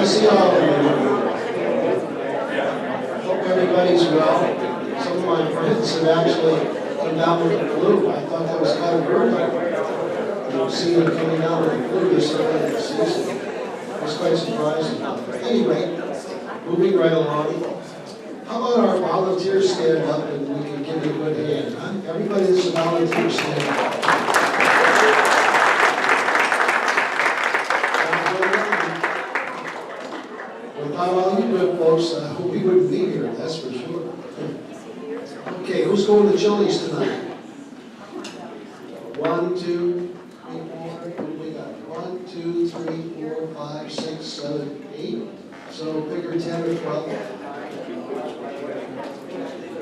to see all of you. Hope everybody's well. Some of my friends have actually come down with the flu. I thought that was kind of early. Seeing them coming down with the flu this early in the season. It was quite surprising. Anyway, moving right along. How about our volunteers stand up and we can give you a good hand, huh? Everybody that's a volunteer stand up. Without all you good folks, we wouldn't be here, that's for sure. Okay, who's going to Chili's tonight? 1, 2, 3, 4, we got 1, 2, 3, 4, 5, 6, 7, 8. So figure 10 or 12.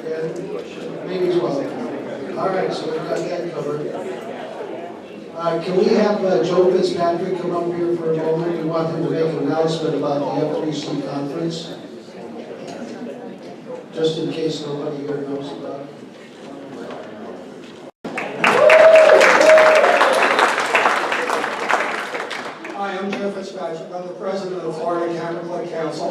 10, maybe 12. All right, so we've got that covered. Can we have Joe Fitzpatrick come up here for a moment? We want him to make an announcement about the F3C conference. Just in case nobody here knows about it. Hi, I'm Joe Fitzpatrick. I'm the president of the Florida Camera Club Council.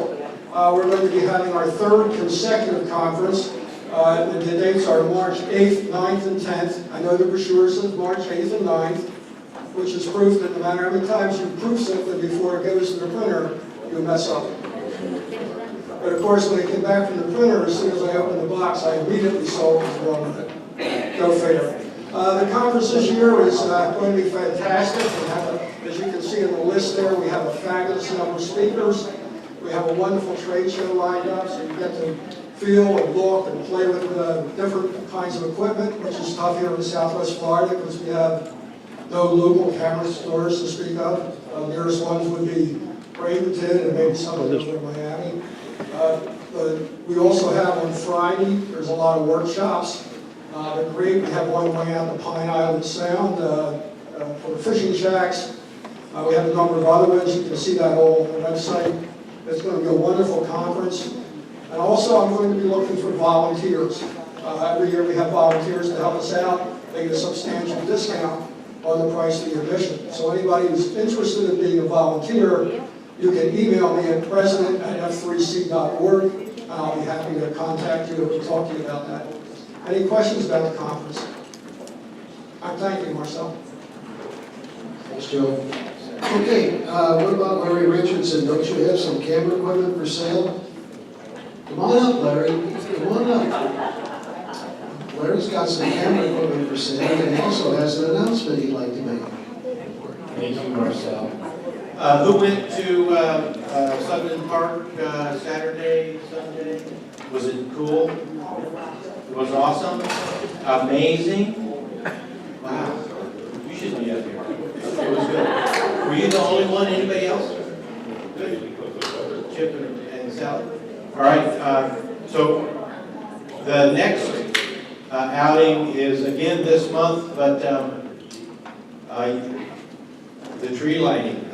We're going to be having our third consecutive conference. The dates are March 8th, 9th, and 10th. I know the brochure says March 8th and 9th, which is proof that no matter how many times you proof something before it goes to the printer, you mess up. But of course, when it came back from the printer, as soon as I opened the box, I immediately saw what was wrong with it. Go figure. The conference this year is going to be fantastic. We have as you can see in the list there, we have a fabulous number of speakers. We have a wonderful trade show lined up, so you get to feel and look and play with different kinds of equipment, which is tough here in Southwest Florida because we have no local camera stores to speak of. Nearest ones would be Bradenton and maybe some of them in Miami. But we also have on Friday, there's a lot of workshops. They're great. We have one way out the Pine Island Sound for the fishing shacks. We have a number of other ones. You can see that all on the website. It's going to be a wonderful conference. And also, I'm going to be looking for volunteers. Every year we have volunteers to help us out. They get a substantial discount on the price of the admission. So anybody who's interested in being a volunteer, you can email me at president@f3c.org, and I'll be happy to contact you and talk to you about that. Any questions about the conference? Thank you, Marcel. Thanks, Joe. Okay, what about Larry Richardson? Don't you have some camera equipment for sale? Come on up, Larry. Come on up. Larry's got some camera equipment for sale, and he also has an announcement he'd like to make. Thank you, Marcel. Who went to Sutton Park Saturday, Sunday? Was it cool? It was awesome? Amazing? Wow. You should be up here. It was good. Were you the only one? Anybody else? Good. Chip and Sally? All right. So the next outing is again this month, but the tree lighting.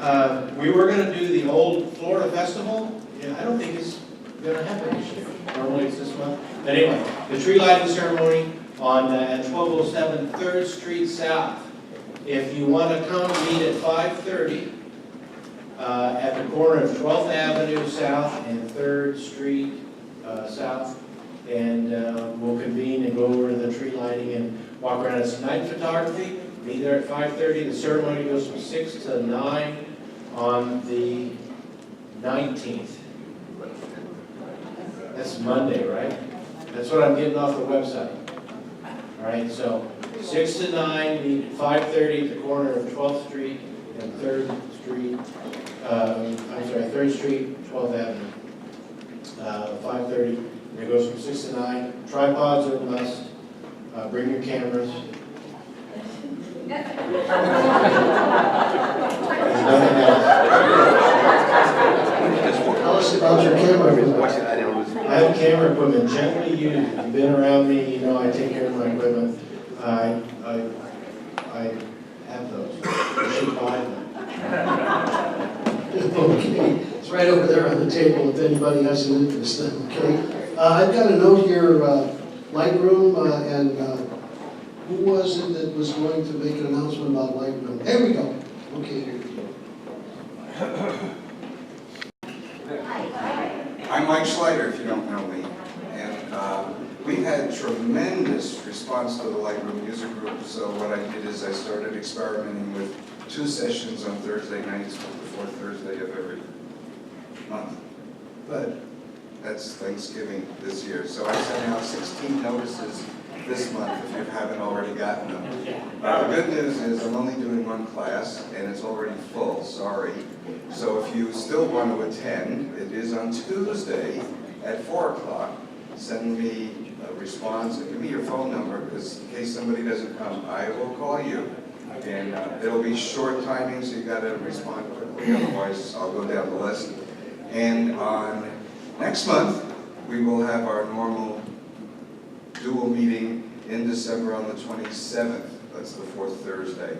We were going to do the old Florida Festival. Yeah, I don't think it's going to happen this year. Normally it's this month. But anyway, the tree lighting ceremony on at 1207 3rd Street South. If you want to come meet at 5:30 at the corner of 12th Avenue South and 3rd Street South, and we'll convene and go over the tree lighting and walk around. It's night photography. Be there at 5:30. The ceremony goes from 6 to 9 on the 19th. That's Monday, right? That's what I'm getting off the website. All right, so 6 to 9, meet at 5:30 at the corner of 12th Street and 3rd Street. 3rd Street, 12th Avenue. 5:30. And it goes from 6 to 9. Tripods are a must. Bring your cameras. There's nothing else. Tell us about your camera equipment. I have camera equipment gently used. If you've been around me, you know I take care of my equipment. I have those. You should buy them. Okay, it's right over there on the table if anybody has an interest in, okay? I've got a note here, Lightroom, and who was it that was going to make an announcement about Lightroom? There we go. Okay, here we go. I'm Mike Schleider, if you don't know me. And we've had tremendous response to the Lightroom user group, so what I did is I started experimenting with 2 sessions on Thursday nights with the 4th Thursday of every month. But that's Thanksgiving this year, so I sent out 16 notices this month if you haven't already gotten them. The good news is I'm only doing 1 class and it's already full, sorry. So if you still want to attend, it is on Tuesday at 4 o'clock. Send me a response and give me your phone number, because in case somebody doesn't come, I will call you. And it'll be short timing, so you gotta respond quickly, otherwise I'll go down the list. And on next month, we will have our normal dual meeting in December on the 27th. That's the 4th Thursday.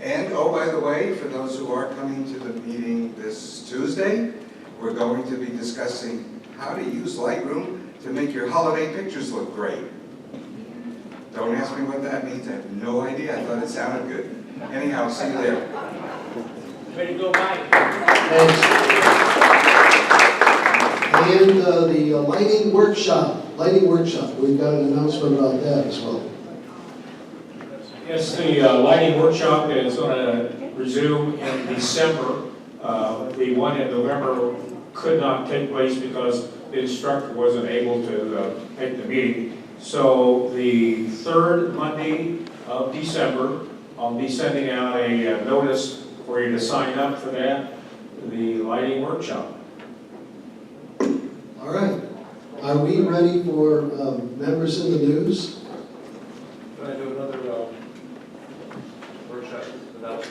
And, oh, by the way, for those who are coming to the meeting this Tuesday, we're going to be discussing how to use Lightroom to make your holiday pictures look great. Don't ask me what that means. I have no idea. I thought it sounded good. Anyhow, see you there. Way to go, Mike. Thanks. And the lighting workshop, we've got an announcement about that as well. Yes, the lighting workshop is going to resume in December. The one in November could not take place because the instructor wasn't able to make the meeting. So the 3rd Monday of December, I'll be sending out a notice for you to sign up for that, the lighting workshop. All right. Are we ready for members in the news? Can I do another workshop without?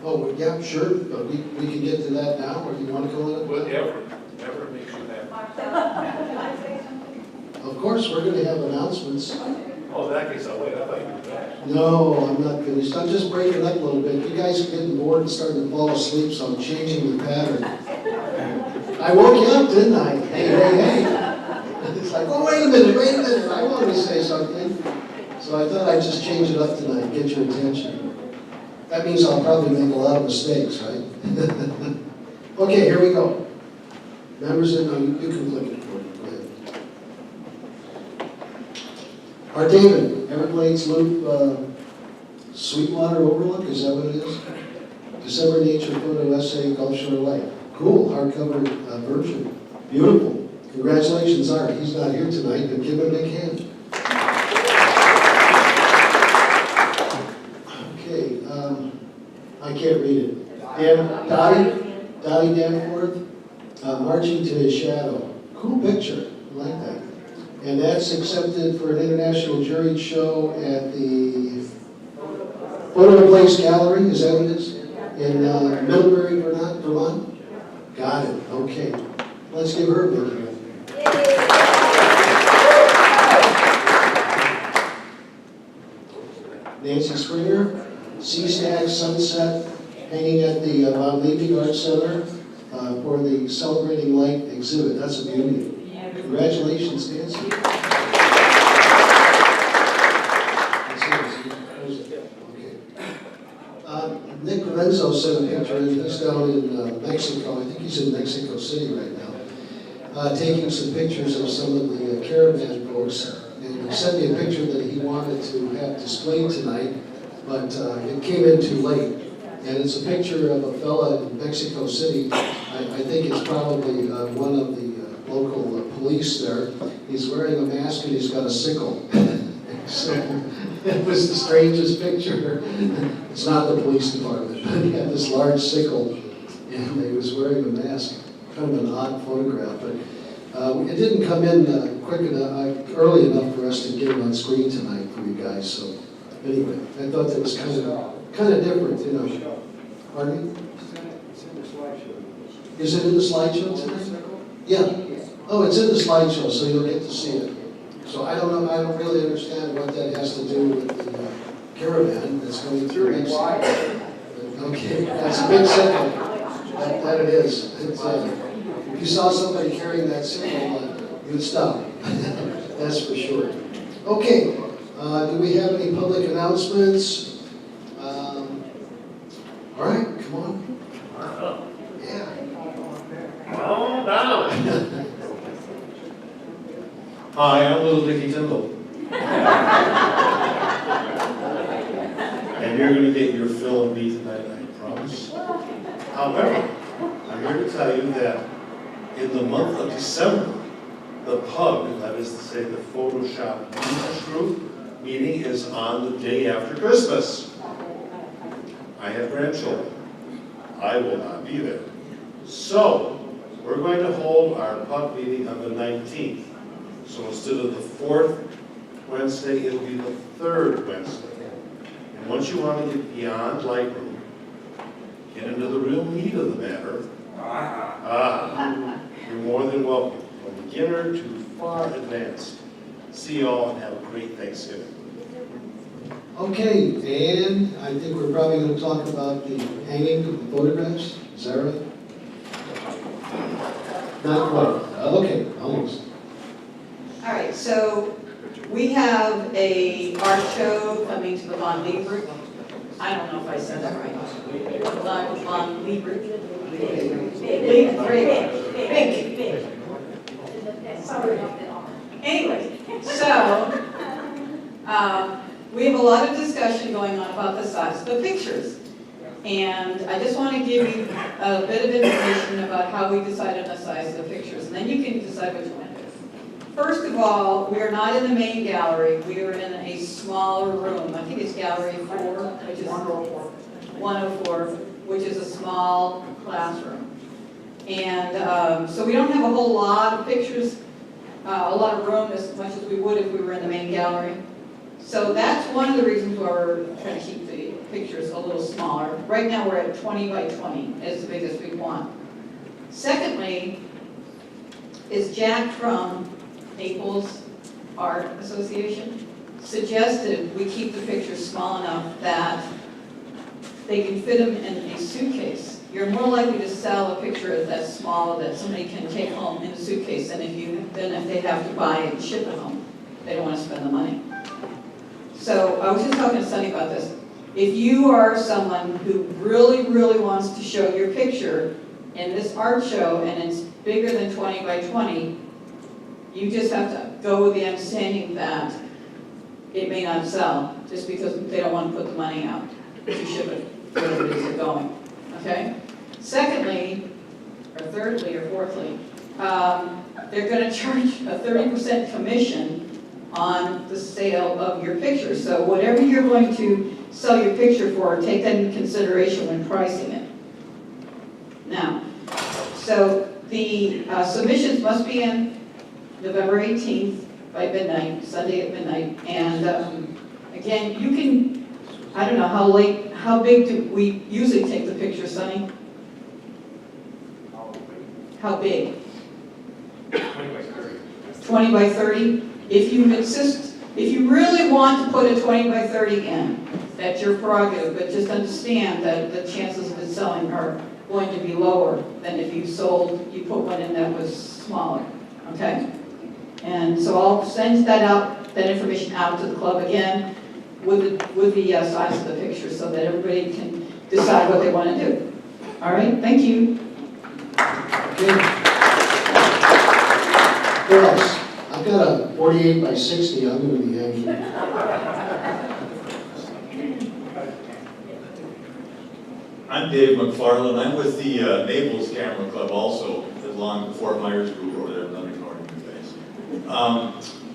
Oh, yeah, sure, but we can get to that now, or do you want to go in? Whatever makes you happy. Of course, we're going to have announcements. Oh, in that case, I'll wait. I thought you were back. No, I'm not finished. I'm just breaking up a little bit. You guys are getting bored and starting to fall asleep, so I'm changing the pattern. I woke you up, didn't I? Hey. It's like, oh, wait a minute. I wanted to say something. So I thought I'd just change it up tonight, get your attention. That means I'll probably make a lot of mistakes, right? Okay, here we go. Members, you can click it for me. Go ahead. Our David, Everglades Loop, Sweetwater Overlook, is that what it is? December Nature Photo Essay, Gulf Shore Light. Cool, hardcover version. Beautiful. Congratulations, Art. He's not here tonight, but give him a big hand. Okay, I can't read it. Dottie Danforth, Marching to His Shadow. Cool picture, I like that. And that's accepted for an international juried show at the Photo Place Gallery, is that what it is? In Middlebury, Vermont? Got it, okay. Let's give her a big hand. Nancy Springer, Sea-Stag Sunset, hanging at the Mount Levy Art Center for the Celebrating Light exhibit. That's a beauty. Congratulations, Nancy. Nick Lorenzo sent a picture, and he's down in Mexico. I think he's in Mexico City right now, taking some pictures of some of the caravan boats. And he sent me a picture that he wanted to have displayed tonight, but it came in too late. And it's a picture of a fella in Mexico City. I think it's probably one of the local police there. He's wearing a mask and he's got a sickle. So it was the strangest picture. It's not the police department, but he had this large sickle and he was wearing a mask. Kind of an odd photograph, but it didn't come in quick enough, early enough for us to get it on screen tonight for you guys. So anyway, I thought that was kind of different, you know. Pardon me? Is it in the slideshow tonight? Yeah. Oh, it's in the slideshow, so you'll get to see it. So I don't know, I don't really understand what that has to do with the caravan that's going through Mexico. Okay, that's a big signal. That it is. If you saw somebody carrying that signal, you'd stop. That's for sure. Okay, do we have any public announcements? All right, come on. Yeah. Calm down. Hi, I'm Little Dicky Tyndall. And you're gonna get your fill of me tonight, I promise. However, I'm here to tell you that in the month of December, the PUG, that is to say the Photoshop Users Group, meeting is on the day after Christmas. I have grandchildren. I will not be there. So, we're going to hold our PUG meeting on the 19th. So instead of the 4th Wednesday, it'll be the 3rd Wednesday. And once you want to get beyond Lightroom, get into the real meat of the matter, you're more than welcome, from beginner to far advanced. See you all and have a great Thanksgiving. Okay, and I think we're probably going to talk about the hanging of the photographs. Is that right? Not quite. Okay, almost. All right, so we have a art show coming to the Von Liebert. I don't know if I said that right. Von Liebert. Big. Sorry. Anyway, so we have a lot of discussion going on about the size of the pictures. And I just want to give you a bit of information about how we decided on the size of the pictures, and then you can decide which one it is. First of all, we are not in the main gallery. We are in a smaller room. I think it's Gallery 4, which is 104, which is a small classroom. And so we don't have a whole lot of pictures, a lot of room as much as we would if we were in the main gallery. So that's one of the reasons why we're trying to keep the pictures a little smaller. Right now we're at 20 by 20, as the biggest we want. Secondly, is Jack from Naples Art Association suggested we keep the pictures small enough that they can fit them in a suitcase. You're more likely to sell a picture that's small that somebody can take home in a suitcase than if they have to buy it and ship it home. They don't want to spend the money. So I was just talking to Sunny about this. If you are someone who really, really wants to show your picture in this art show and it's bigger than 20 by 20, you just have to go with the understanding that it may not sell just because they don't want to put the money out to ship it, whatever it is they're going, okay? Secondly, or thirdly, or fourthly, they're going to charge a 30% commission on the sale of your picture. So whatever you're going to sell your picture for, take that into consideration when pricing it. Now, so the submissions must be in November 18th by midnight, Sunday at midnight. And again, you can, I don't know how big do we usually take the picture, Sonny? How big? 20 by 30. If you insist, if you really want to put a 20 by 30 in, that's your prerogative, but just understand that the chances of it selling are going to be lower than if you put one in that was smaller, okay? And so I'll send that information out to the club again with the size of the picture so that everybody can decide what they want to do. All right, thank you. Okay. What else? I've got a 48 by 60 I'm going to be hanging. I'm Dave McFarland. I'm with the Naples Camera Club also, along the Fort Myers group over there, not ignoring you guys.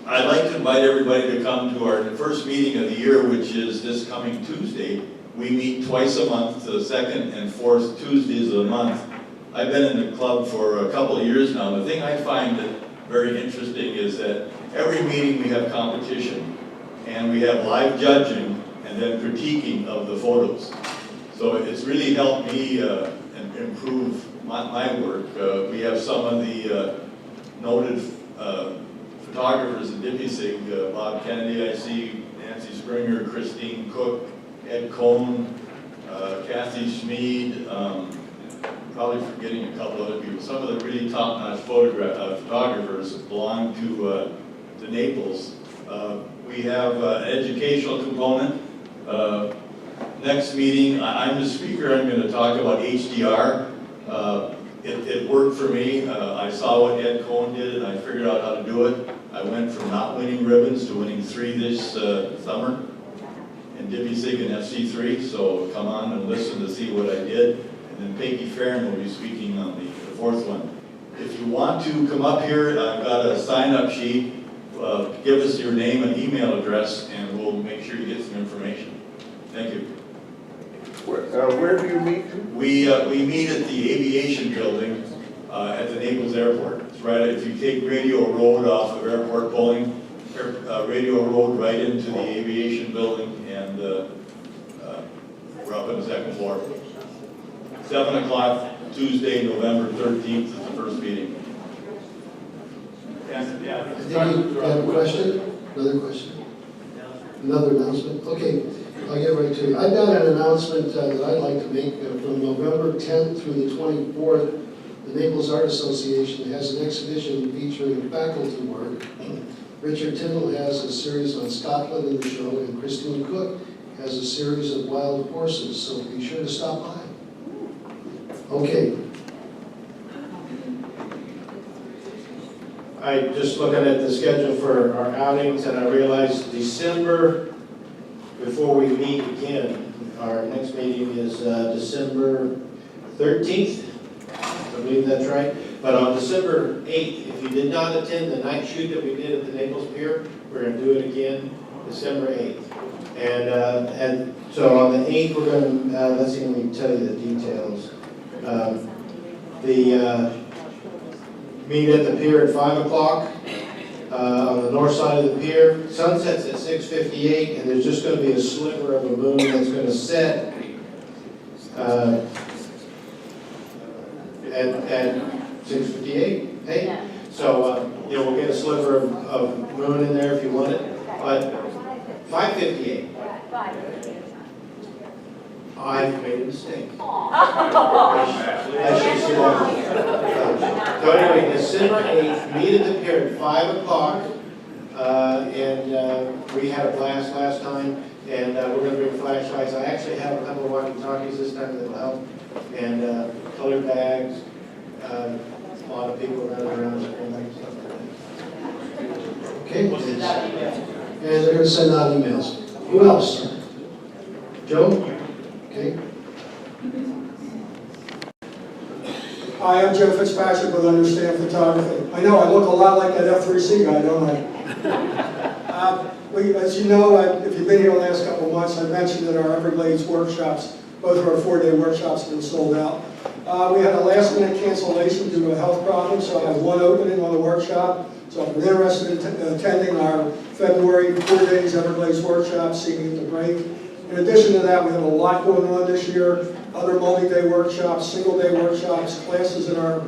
I'd like to invite everybody to come to our first meeting of the year, which is this coming Tuesday. We meet twice a month, the second and fourth Tuesdays of the month. I've been in the club for a couple of years now. The thing I find that very interesting is that every meeting we have competition, and we have live judging and then critiquing of the photos. So it's really helped me improve my work. We have some of the noted photographers in DPI-SIG, Bob Kennedy, I see, Nancy Springer, Christine Cook, Ed Cohn, Kathy Schmid, probably forgetting a couple other people. Some of the really top-notch photographers belong to Naples. We have an educational component. Next meeting, I'm the speaker. I'm going to talk about HDR. It worked for me. I saw what Ed Cohn did, and I figured out how to do it. I I went from not winning ribbons to winning 3 this summer in DPI-SIG and FC3, so come on and listen to see what I did. And then Peggy Farron will be speaking on the 4th one. If you want to come up here, I've got a sign-up sheet. Give us your name and email address, and we'll make sure you get some information. Thank you. Where do you meet? We meet at the aviation building at the Naples Airport. It's right, if you take Radio Road off of Airport Bowling, Radio Road right into the aviation building, and we're up on the 2nd floor. 7 o'clock, Tuesday, November 13th is the first meeting. I think you have a question? Another question? Another announcement? Okay, I'll get right to it. I've got an announcement that I'd like to make from November 10th through the 24th. The Naples Art Association has an exhibition featuring faculty work. Richard Tindall has a series on Scotland in the show, and Christine Cook has a series of wild horses, so be sure to stop by. Okay. I just looking at the schedule for our outings, and I realized December, before we meet again, our next meeting is December 13th. I believe that's right. But on December 8th, if you did not attend the night shoot that we did at the Naples Pier, we're going to do it again December 8th. And so on the 8th, we're going to, let's see, let me tell you the details. Meet at the pier at 5 o'clock on the north side of the pier. Sunset's at 6:58, and there's just going to be a sliver of a moon that's going to set at 6:58. Hey, Yeah. so we'll get a sliver of moon in there if you want it. But 5:58. I've made a mistake. I should see that. So anyway, December 8th, meet at the pier at 5 o'clock. And we had a blast last time, and we're going to bring flashlights. I actually have a couple of walkie-talkies this time that'll help, and colored bags. A lot of people running around and stuff like that. Okay. And they're going to send out emails. Who else? Joe? Okay. Hi, I'm Joe Fitzpatrick with Understand Photography. I know I look a lot like that F3C guy, don't I? As you know, if you've been here the last couple of months, I mentioned that our Everglades workshops, both of our 4-day workshops, have been sold out. We had a last-minute cancellation due to a health problem, so I have one opening on the workshop. So if you're interested in attending our February 4 days Everglades workshop, see me at the break. In addition to that, we have a lot going on this year, other multi-day workshops, single-day workshops, classes in our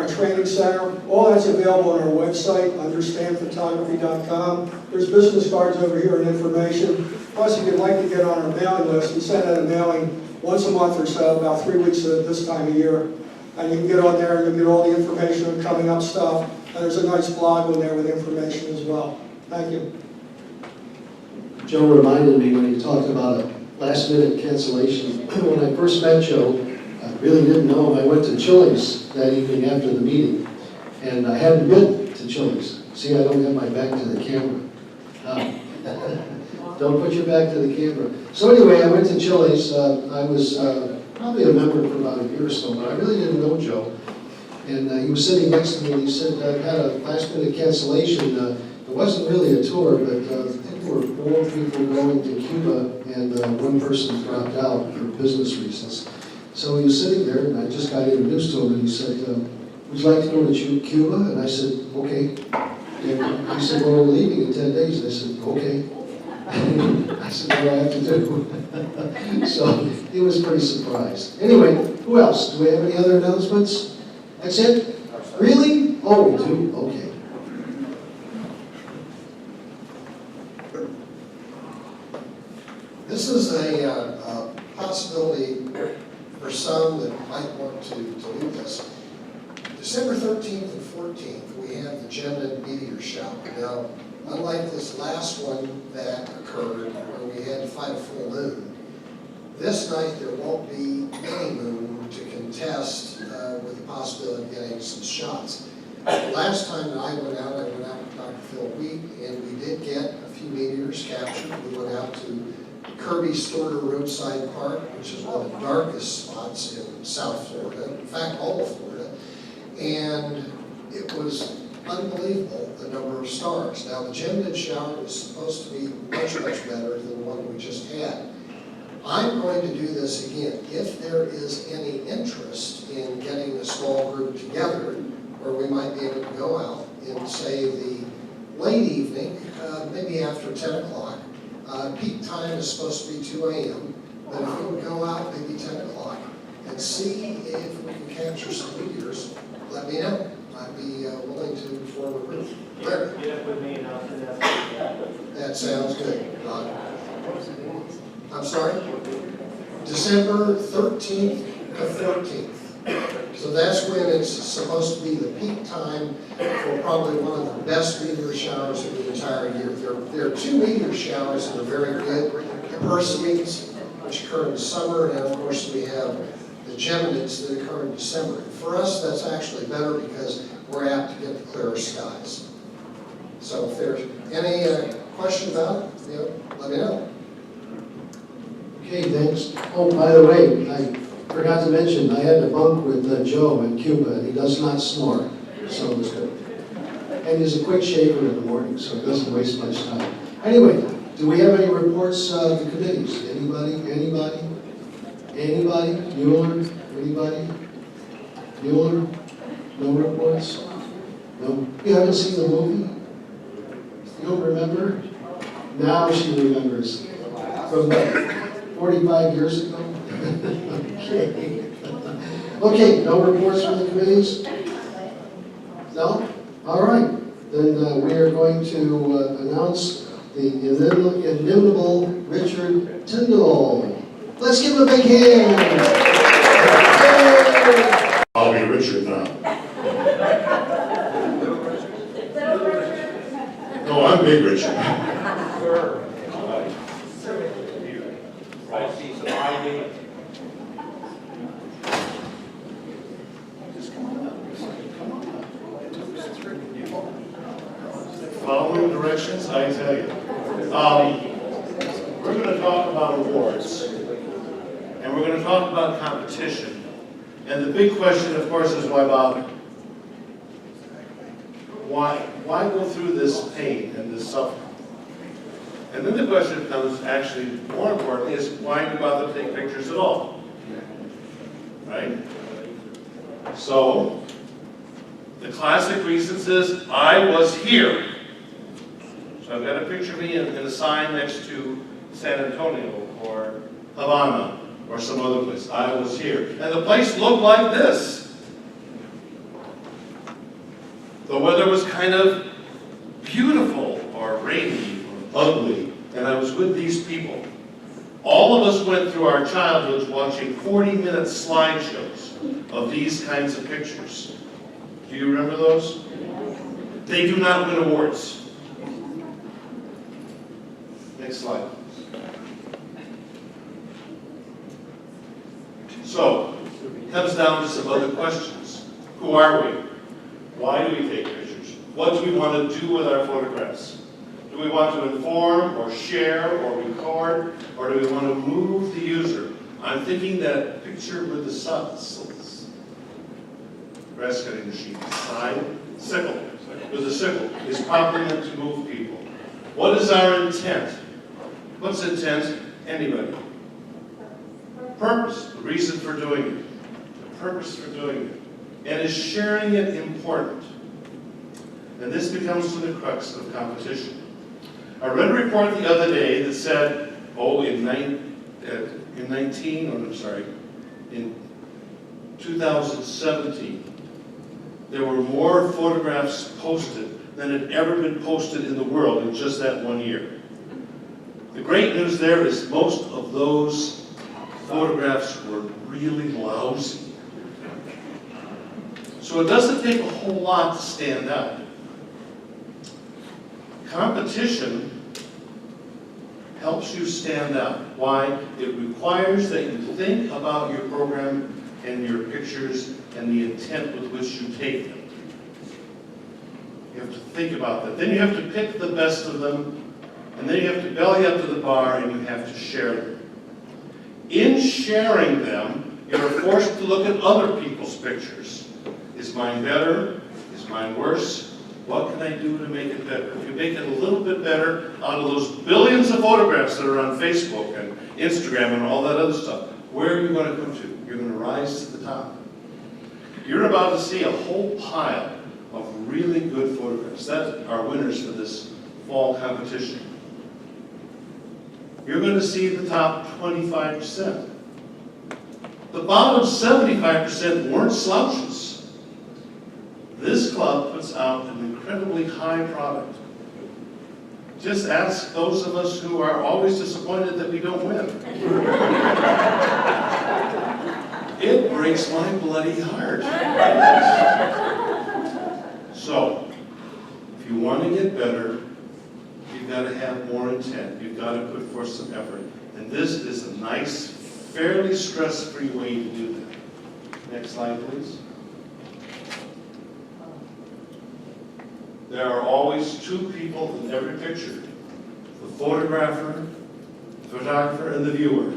training center. All that's available on our website, understandphotography.com. There's business cards over here and information. Plus, if you'd like to get on our mailing list, we send out a mailing once a month or so, about 3 weeks at this time of year. And you can get on there and you'll get all the information on coming up stuff. And there's a nice blog on there with information as well. Thank you. Joe reminded me when he talked about a last-minute cancellation. When I first met Joe, I really didn't know him. I went to Chili's that evening after the meeting, and I hadn't been to Chili's. See, I don't have my back to the camera. Don't put your back to the camera. So anyway, I went to Chili's. I was probably a member for about a year or so, but I really didn't know Joe. And he was sitting next to me, and he said, I've had a last-minute cancellation. It wasn't really a tour, but I think there were 4 people going to Cuba, and one person dropped out for business reasons. So he was sitting there, and I just got introduced to him, and he said, would you like to go to Cuba? And I said, okay. And he said, well, we're leaving in 10 days. I said, okay. I said, what do I have to do? So he was pretty surprised. Anyway, who else? Do we have any other announcements? That's it? Really? Oh, we do? Okay. This is a possibility for some that might want to do this. December 13th and 14th, we have the Gemini Meteor Shower. Now, unlike this last one that occurred where we had to fight a full moon, this night there won't be any moon to contest with the possibility of getting some shots. Last time that I went out with Dr. Phil Wheat, and we did get a few meteors captured. We went out to Kirby Storter Roadside Park, which is one of the darkest spots in South Florida, in fact, all of Florida. And it was unbelievable, the number of stars. Now, the Gemini shower is supposed to be much, much better than the one we just had. I'm going to do this again. If there is any interest in getting a small group together, where we might be able to go out in, say, the late evening, maybe after 10 o'clock. Peak time is supposed to be 2 a.m., but if we would go out maybe 10 o'clock and see if we can capture some meteors, let me know. I'd be willing to form a group. Larry? Get up with me and I'll send that. That sounds good. I'm sorry? December 13th to 14th. So that's when it's supposed to be the peak time for probably one of the best meteor showers of the entire year. There are 2 meteor showers that are very good. The Perseids, which occur in the summer, and of course we have the Geminids that occur in December. For us, that's actually better because we're apt to get the clearer skies. So if there's any question about it, let me know. Okay, thanks. Oh, by the way, I forgot to mention, I had to bunk with Joe in Cuba, and he does not snore, so it was good. And he's a quick shaver in the morning, so it doesn't waste much time. Anyway, do we have any reports of the committees? Anybody? Mueller? Anybody? Mueller? No reports? No? You haven't seen the movie? You don't remember? Now she remembers. From 45 years ago? Okay. Okay, no reports from the committees? No? All right. Then we are going to announce the inimitable Richard Tyndall. Let's give him a big hand. Yay! I'll be Richard now. No, I'm Big Richard. I see some ID. Following directions, I tell you. We're going to talk about awards, and we're going to talk about competition. And the big question, of course, is why bother? Why go through this pain and this suffering? And then the question becomes, actually, more importantly, is why do you bother to take pictures at all? Right? So, the classic reason is, I was here. So I've got a picture of me in a sign next to San Antonio or Havana or some other place. I was here. And the place looked like this. The weather was kind of beautiful or rainy or ugly. And I was with these people. All of us went through our childhoods watching 40-minute slideshows of these kinds of pictures. Do you remember those? They do not win awards. Next slide. So, it comes down to some other questions. Who are we? Why do we take pictures? What do we want to do with our photographs? Do we want to inform or share or record, or do we want to move the user? I'm thinking that picture with the suns. Grass cutting machine, side, sickle. With a sickle is probably meant to move people. What is our intent? What's intent? Anybody. Purpose, the reason for doing it. The purpose for doing it. And is sharing it important? And this becomes to the crux of competition. I read a report the other day that said, in 2017, there were more photographs posted than had ever been posted in the world in just that 1 year. The great news there is most of those photographs were really lousy. So it doesn't take a whole lot to stand out. Competition helps you stand out. Why? It requires that you think about your program and your pictures and the intent with which you take them. You have to think about that. Then you have to pick the best of them, and then you have to belly up to the bar and you have to share them. In sharing them, you're forced to look at other people's pictures. Is mine better? Is mine worse? What can I do to make it better? If you make it a little bit better out of those billions of photographs that are on Facebook and Instagram and all that other stuff, where are you going to come to? You're going to rise to the top. You're about to see a whole pile of really good photographs that are winners for this fall competition. You're going to see the top 25%. The bottom 75% weren't slouches. This club puts out an incredibly high product. Just ask those of us who are always disappointed that we don't win. It breaks my bloody heart. So, if you want to get better, you've got to have more intent. You've got to put forth some effort. And this is a nice, fairly stress-free way to do that. Next slide, please. There are always two people in every picture. The photographer, and the viewer.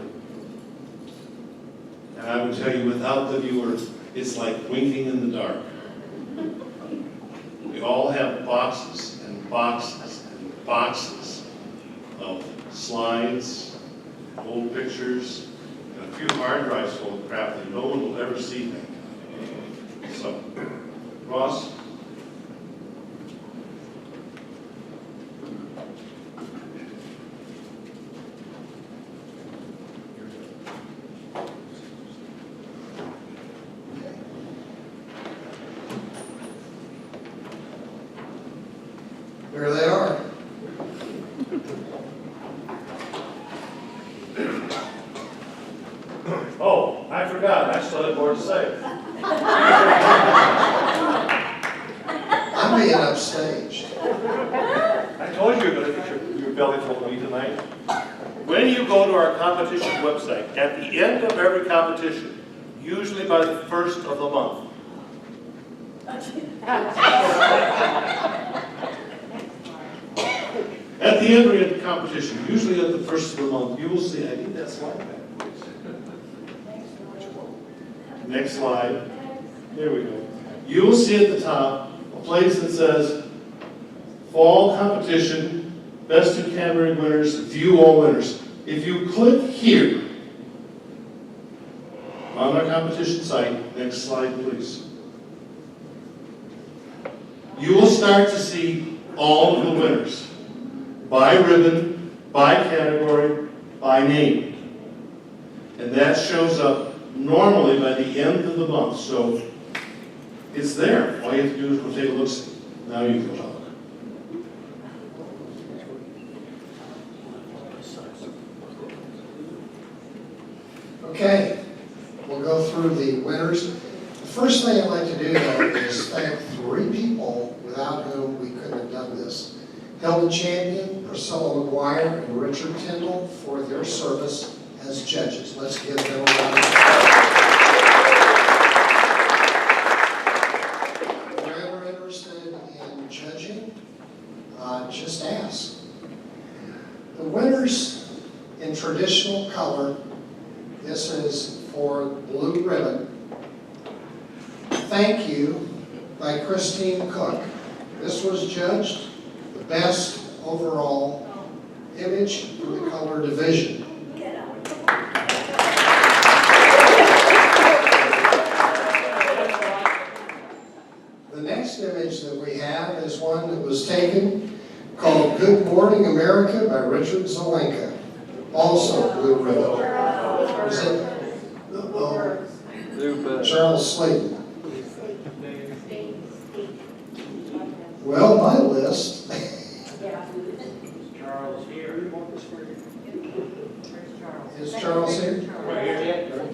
And I would tell you, without the viewer, it's like winking in the dark. We all have boxes and boxes and boxes of slides, old pictures, and a few hard drives full of crap that no one will ever see. So, Ross? There they are. Oh, I forgot. I still had more to say. I'm being upstaged. I told you you're going to get your belly full of me tonight. When you go to our competition website, at the end of every competition, usually by the 1st of the month, at the end of the competition, usually at the 1st of the month, you will see, I need that slide back, please. Next slide. There we go. You will see at the top a place that says Fall Competition, Best Two Category Winners, View All Winners. If you click here on our competition site, next slide please, you will start to see all of the winners by ribbon, by category, by name. And that shows up normally by the end of the month. So it's there. All you have to do is go take a look. Now you can talk. Okay, we'll go through the winners. The first thing I'd like to do, though, is thank 3 people without whom we couldn't have done this. Helen Champion, Priscilla McGuire, and Richard Tyndall for their service as judges. Let's give them a round of applause. If you're ever interested in judging, just ask. The winners in traditional color, this is for blue ribbon. Thank You by Christine Cook. This was judged the best overall image in the color division. The next image that we have is one that was taken called Good Morning America by Richard Zelenka. Also blue ribbon. Is it? Charles Slayton. Well, my list. Charles here. Is Charles here?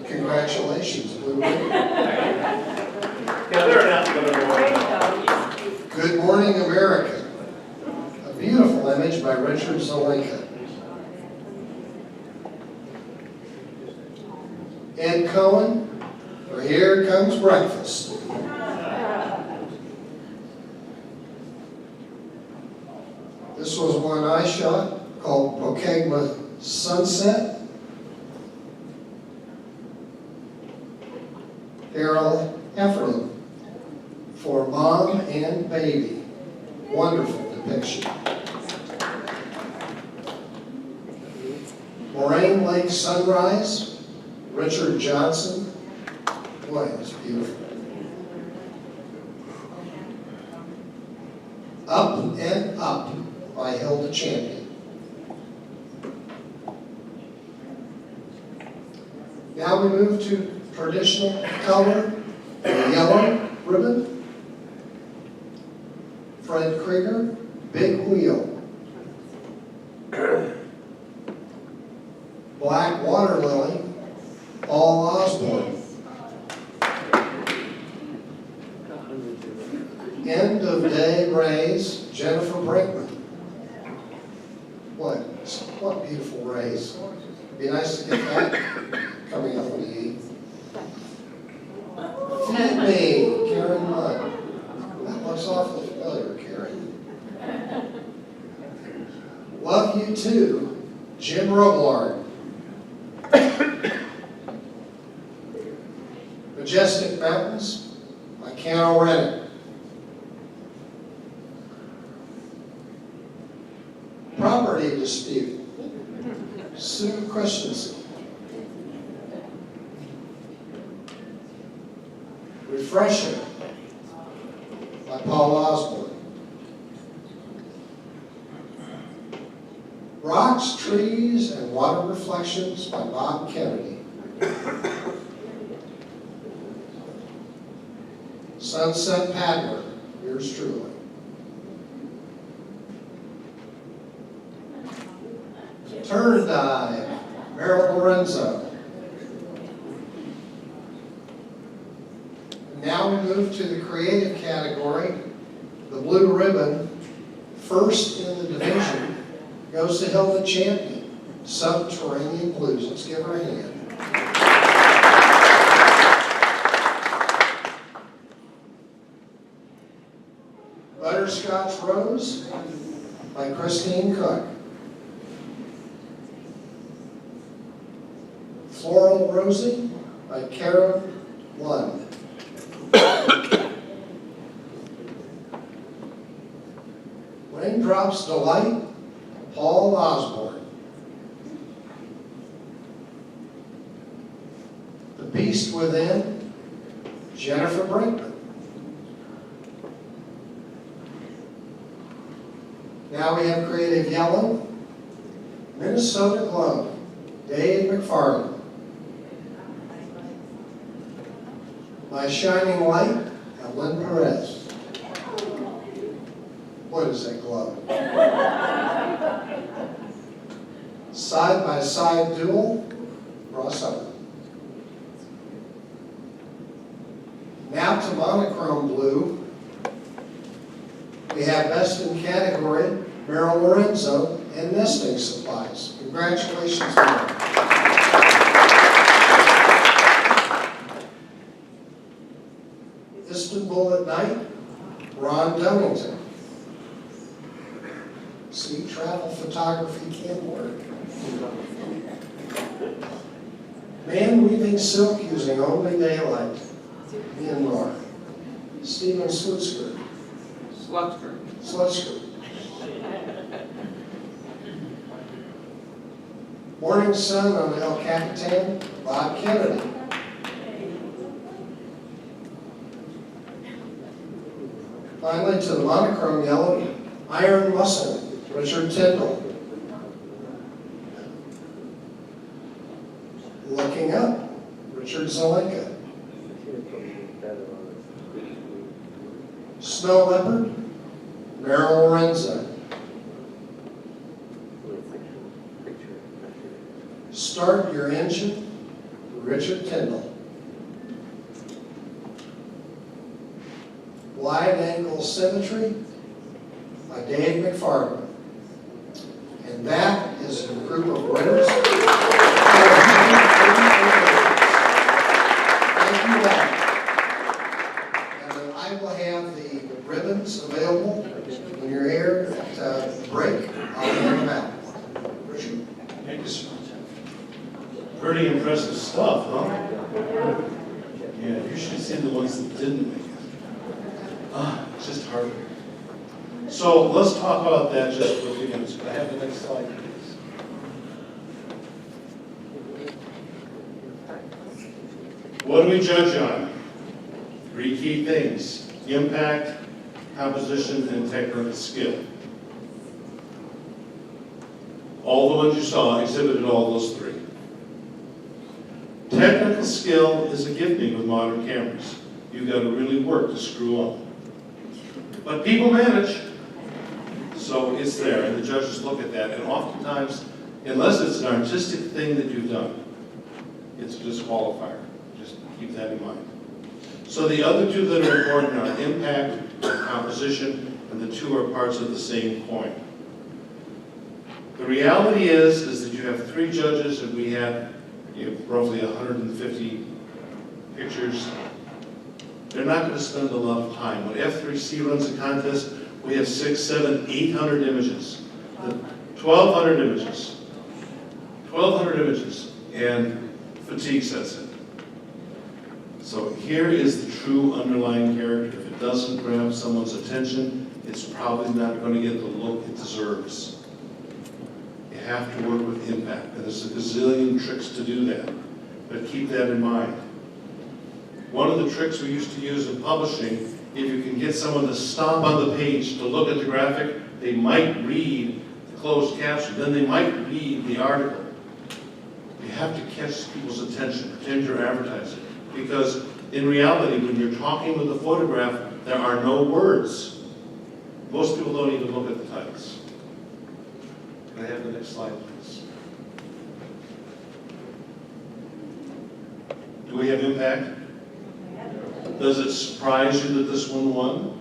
Congratulations, blue ribbon. Yeah, they're not going to go. Good Morning America. A beautiful image by Richard Zelenka. Ed Cohen, for Here Comes Breakfast. This was one I shot called Pokegma Sunset. Harold Heffernan for Mom and Baby. Wonderful depiction. Moraine Lake Sunrise, Richard Johnson. Boy, it was beautiful. Up and Up by Hilda Champion. Now we move to traditional color, the yellow ribbon. Fred Krieger, Big Wheel. Black Water Lily, Paul Osborne. End of Day Rays, Jennifer Brinkman. What beautiful rays. Be nice to get that coming up on the 8th. Feed Me, Karen Munn. That looks awfully familiar, Karen. Love You Too, Jim Robillard. Majestic Mountains by Cano Rennick. Property Dispute, Sue Christensen. Refresher by Paul Osborne. Rocks, Trees, and Water Reflections by Bob Kennedy. Sunset Paddler, yours truly. Turn Dive, Merrill Lorenzo. Now we move to the creative category. The blue ribbon, first in the division, goes to Hilda Champion, Subterranean Blues. Let's give her a hand. Butterscotch Rose by Christine Cook. Floral Rosie by Karen Lund. Raindrops Delight, Paul Osborne. The Beast Within, Jennifer Brinkman. Now we have Creative Yellow, Minnesota Glow, Dave McFarland. My Shining Light, Evelyn Perez. What is that glow? Side by Side Duel, Ross Owen. Now to Monochrome Blue. We have Best in Category, Merrill Lorenzo, and Nesting Supplies. Congratulations, Merrill. Istanbul at Night, Ron Dunnington. See, travel photography can work. Man Weaving Silk Using Only Daylight, Myanmar. Stephen Slutzker. Slutzker. Morning Sun on El Capitan, Bob Kennedy. Finally, to the monochrome yellow, Iron Muscle, Richard Tyndall. Looking Up, Richard Zelenka. Snow Leopard, Merrill Lorenzo. Start Your Engine, Richard Tyndall. Wide Angle Symmetry by Dave McFarland. And that is a group of winners. Thank you all. And I will have the ribbons available when you're here at the break. pretty impressive stuff, huh? Yeah, you should have seen the ones that didn't make it. It's just hard. So let's talk about that just for a few minutes. Can I have the next slide, please? What do we judge on? 3 key things: impact, composition, and technical skill. All the ones you saw exhibited all those 3. Technical skill is a gifting with modern cameras. You've got to really work to screw up. But people manage. So it's there, and the judges look at that, and oftentimes, unless it's an artistic thing that you've done, it's a disqualifier. Just keep that in mind. So the other 2 that are important are impact and composition, and the 2 are parts of the same coin. The reality is that you have 3 judges, and we have roughly 150 pictures. They're not going to spend a lot of time. When F3C runs a contest, we have 600, 700, 800 images. 1,200 images. 1,200 images, and fatigue sets in. So here is the true underlying character. If it doesn't grab someone's attention, it's probably not going to get the look it deserves. You have to work with impact, and there's a gazillion tricks to do that, but keep that in mind. One of the tricks we used to use in publishing, if you can get someone to stop on the page to look at the graphic, they might read the closed caption, then they might read the article. You have to catch people's attention, pretend you're advertising. Because in reality, when you're talking with a photograph, there are no words. Most people don't even look at the titles. Can I have the next slide, please? Do we have impact? Does it surprise you that this one won?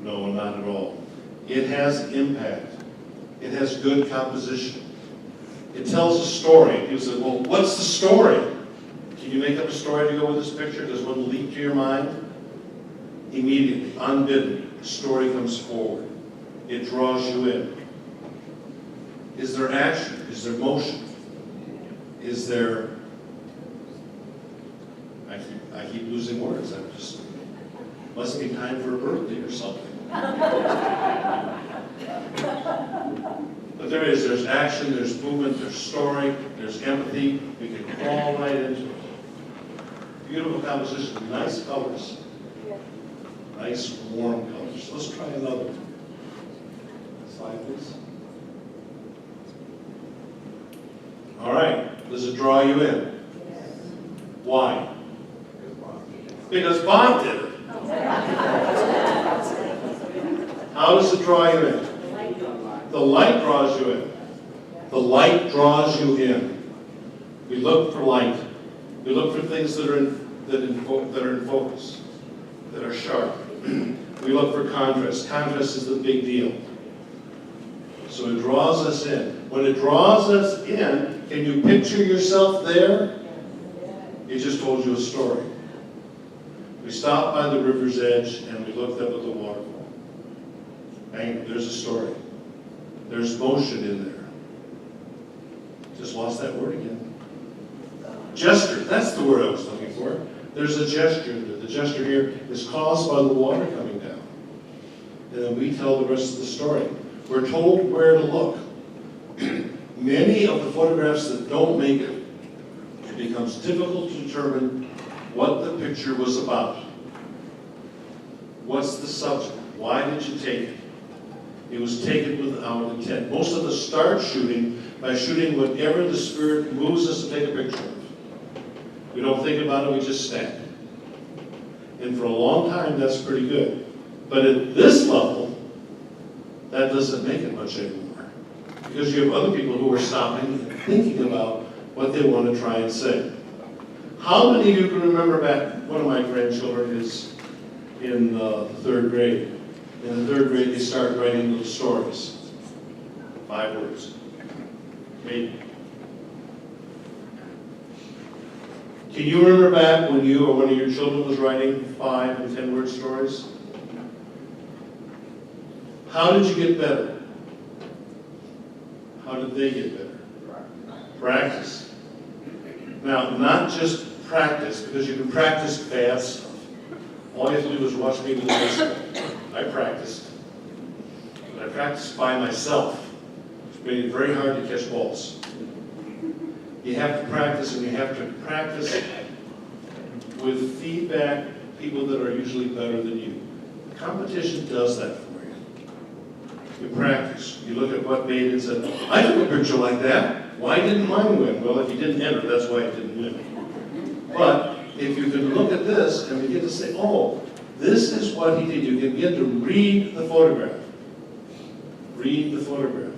No, not at all. It has impact. It has good composition. It tells a story. You say, well, what's the story? Can you make up a story to go with this picture? Does one leap to your mind? Immediately, unbidden, the story comes forward. It draws you in. Is there action? Is there motion? Is there... I keep losing words. I'm just... Must be time for a birthday or something. But there's action, there's movement, there's story, there's empathy. We can crawl right into it. Beautiful composition, nice colors. Nice, warm colors. Let's try another one. Slide, please. All right, does it draw you in? Why? Because Bob did it. How does it draw you in? The light draws you in. The light draws you in. We look for light. We look for things that are in focus, that are sharp. We look for contrast. Contrast is the big deal. So it draws us in. When it draws us in, can you picture yourself there? It just told you a story. We stopped by the river's edge and we looked up at the waterfall. Bang, there's a story. There's motion in there. Just lost that word again. Gesture, that's the word I was looking for. There's a gesture there. The gesture here is caused by the water coming down. And then we tell the rest of the story. We're told where to look. Many of the photographs that don't make it, it becomes difficult to determine what the picture was about. What's the subject? Why did you take it? It was taken without intent. Most of us start shooting by shooting whatever the spirit moves us to take a picture of. We don't think about it, we just stand. And for a long time, that's pretty good. But at this level, that doesn't make it much anymore. Because you have other people who are stopping and thinking about what they want to try and say. How many of you can remember back, one of my grandchildren is in the 3rd grade. In the 3rd grade, they start writing little stories. 5 words. Maybe. Can you remember back when you or one of your children was writing 5 and 10 word stories? How did you get better? How did they get better? Practice. Now, not just practice, because you can practice bad stuff. All you have to do is watch me with the baseball. I practiced. But I practiced by myself, which made it very hard to catch balls. You have to practice, and you have to practice with feedback, people that are usually better than you. Competition does that for you. You practice. You look at what made it and said, I took a picture like that. Why didn't mine win? Well, if you didn't enter, that's why it didn't win. But if you can look at this and begin to say, oh, this is what he did. You can begin to read the photograph. Read the photograph.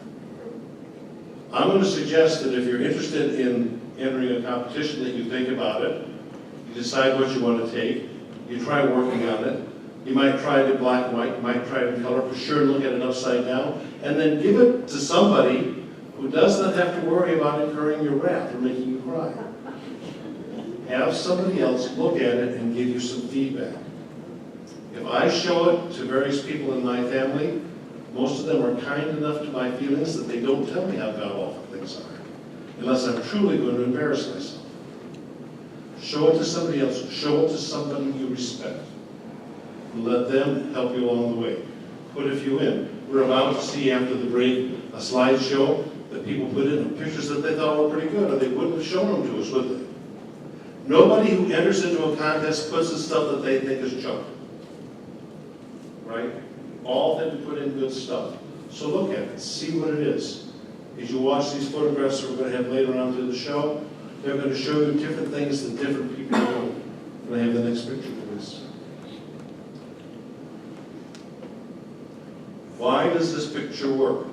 I'm going to suggest that if you're interested in entering a competition, that you think about it. You decide what you want to take. You try working on it. You might try it in black and white. You might try it in color. For sure, look at it upside down. And then give it to somebody who does not have to worry about incurring your wrath or making you cry. Have somebody else look at it and give you some feedback. If I show it to various people in my family, most of them are kind enough to my feelings that they don't tell me how god-awful things are, unless I'm truly going to embarrass myself. Show it to somebody else. Show it to somebody you respect. Let them help you along the way. Put a few in. We're about to see after the break a slideshow that people put in pictures that they thought were pretty good, or they wouldn't have shown them to us, would they? Nobody who enters into a contest puts in stuff that they think is junk. Right? All of them put in good stuff. So look at it, see what it is. As you watch these photographs that we're going to have later on through the show, they're going to show you different things that different people do. Can I have the next picture, please? Why does this picture work?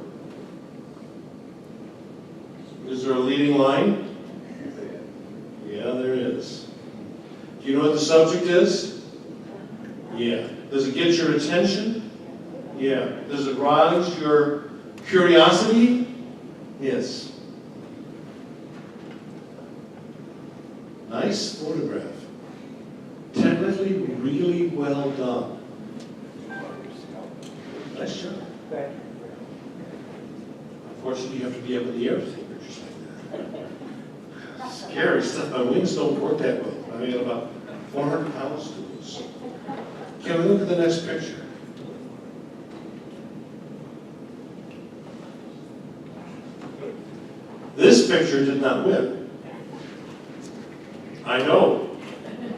Is there a leading line? Yeah, there is. Do you know what the subject is? Yeah. Does it get your attention? Yeah. Does it rouse your curiosity? Yes. Nice photograph. Technically really well done. Nice job. Unfortunately, you have to be up in the air to take pictures like that. Scary stuff. My wings don't work that well. I mean, about 400 pounds to lose. Can we look at the next picture? This picture did not win. I know.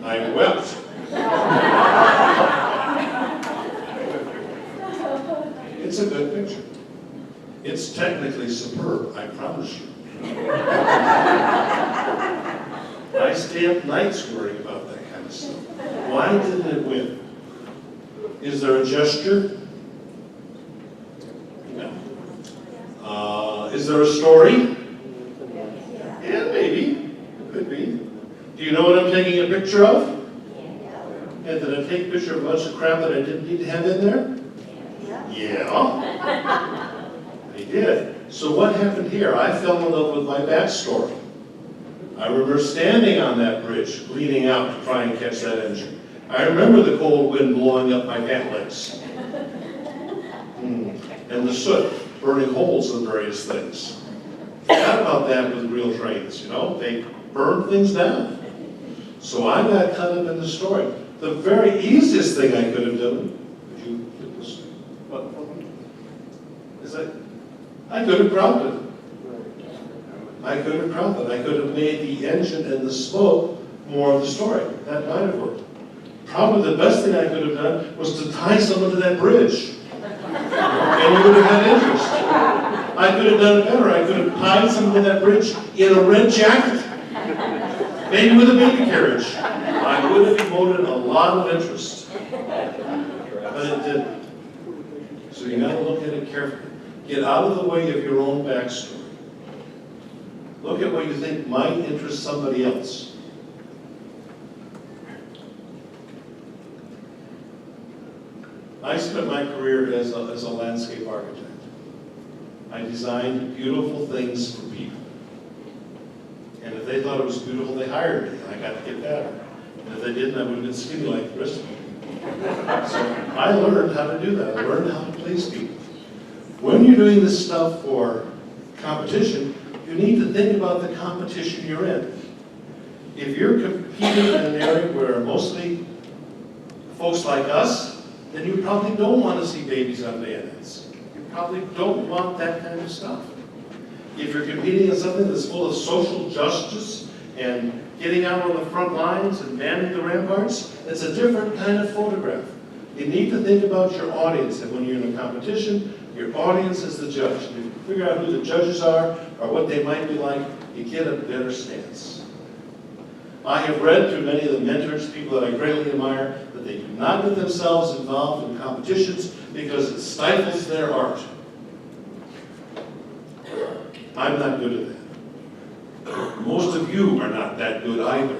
I wept. It's a good picture. It's technically superb, I promise you. I stay up nights worrying about that kind of stuff. Why didn't it win? Is there a gesture? No. Is there a story? Yeah, maybe. It could be. Do you know what I'm taking a picture of? And did I take a picture of a bunch of crap that I didn't need to have in there? Yeah. I did. So what happened here? I fell in love with my backstory. I remember standing on that bridge, leaning out to try and catch that engine. I remember the cold wind blowing up my pant legs. And the soot burning holes in various things. Forgot about that with real trains, you know? They burn things down. So I got caught up in the story. The very easiest thing I could have done, would you get this? What? Is that? I could have cropped it. I could have cropped it. I could have made the engine and the smoke more of the story. That might have worked. Probably the best thing I could have done was to tie someone to that bridge. And you would have had interest. I could have done it better. I could have tied someone to that bridge in a red jacket. Maybe with a baby carriage. I would have emoted a lot of interest. But it didn't. So you got to look at it carefully. Get out of the way of your own backstory. Look at what you think might interest somebody else. I spent my career as a landscape architect. I designed beautiful things for people. And if they thought it was beautiful, they hired me, and I got to get better. And if they didn't, I would have been skinny like the rest of them. So I learned how to do that. I learned how to please people. When you're doing this stuff for competition, you need to think about the competition you're in. If you're competing in an area where mostly folks like us, then you probably don't want to see babies on bayonets. You probably don't want that kind of stuff. If you're competing in something that's full of social justice and getting out on the front lines and manning the ramparts, it's a different kind of photograph. You need to think about your audience, and when you're in a competition, your audience is the judge. If you figure out who the judges are or what they might be like, you get a better stance. I have read through many of the mentors, people that I greatly admire, that they do not get themselves involved in competitions because it stifles their art. I'm not good at that. Most of you are not that good either.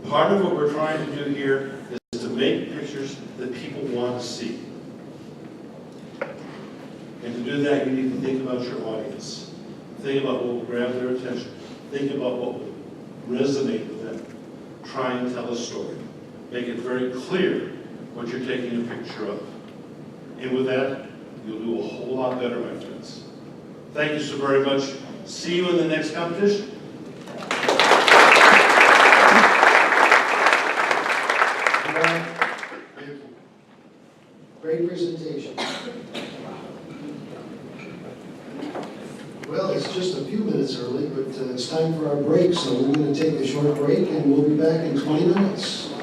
Part of what we're trying to do here is to make pictures that people want to see. And to do that, you need to think about your audience. Think about what will grab their attention. Think about what will resonate with them. Try and tell a story. Make it very clear what you're taking a picture of. And with that, you'll do a whole lot better, my friends. Thank you so very much. See you in the next competition. Great presentation. Well, it's just a few minutes early, but it's time for our break, so we're going to take a short break, and we'll be back in 20 minutes.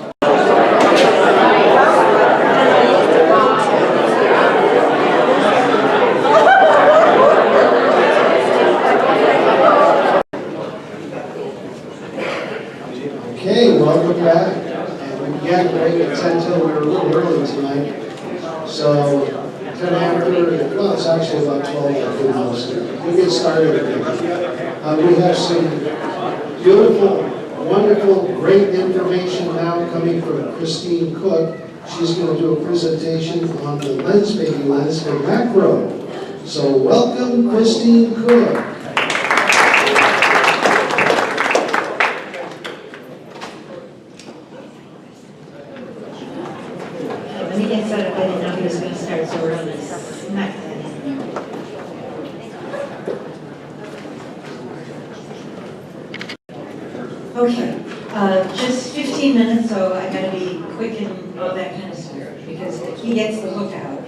Okay, welcome back. And we got a break at 10 till. We were a little early tonight. So 10 after, well, it's actually about 12. We get started again. We have some beautiful, wonderful, great information now coming from Christine Cook. She's going to do a presentation on the lens making lens for macro. So welcome, Christine Cook. Let me get set up. I didn't know he was going to start so early. Smack that in there. Okay, just 15 minutes, so I got to be quick and all that kind of stuff because he gets the hook out.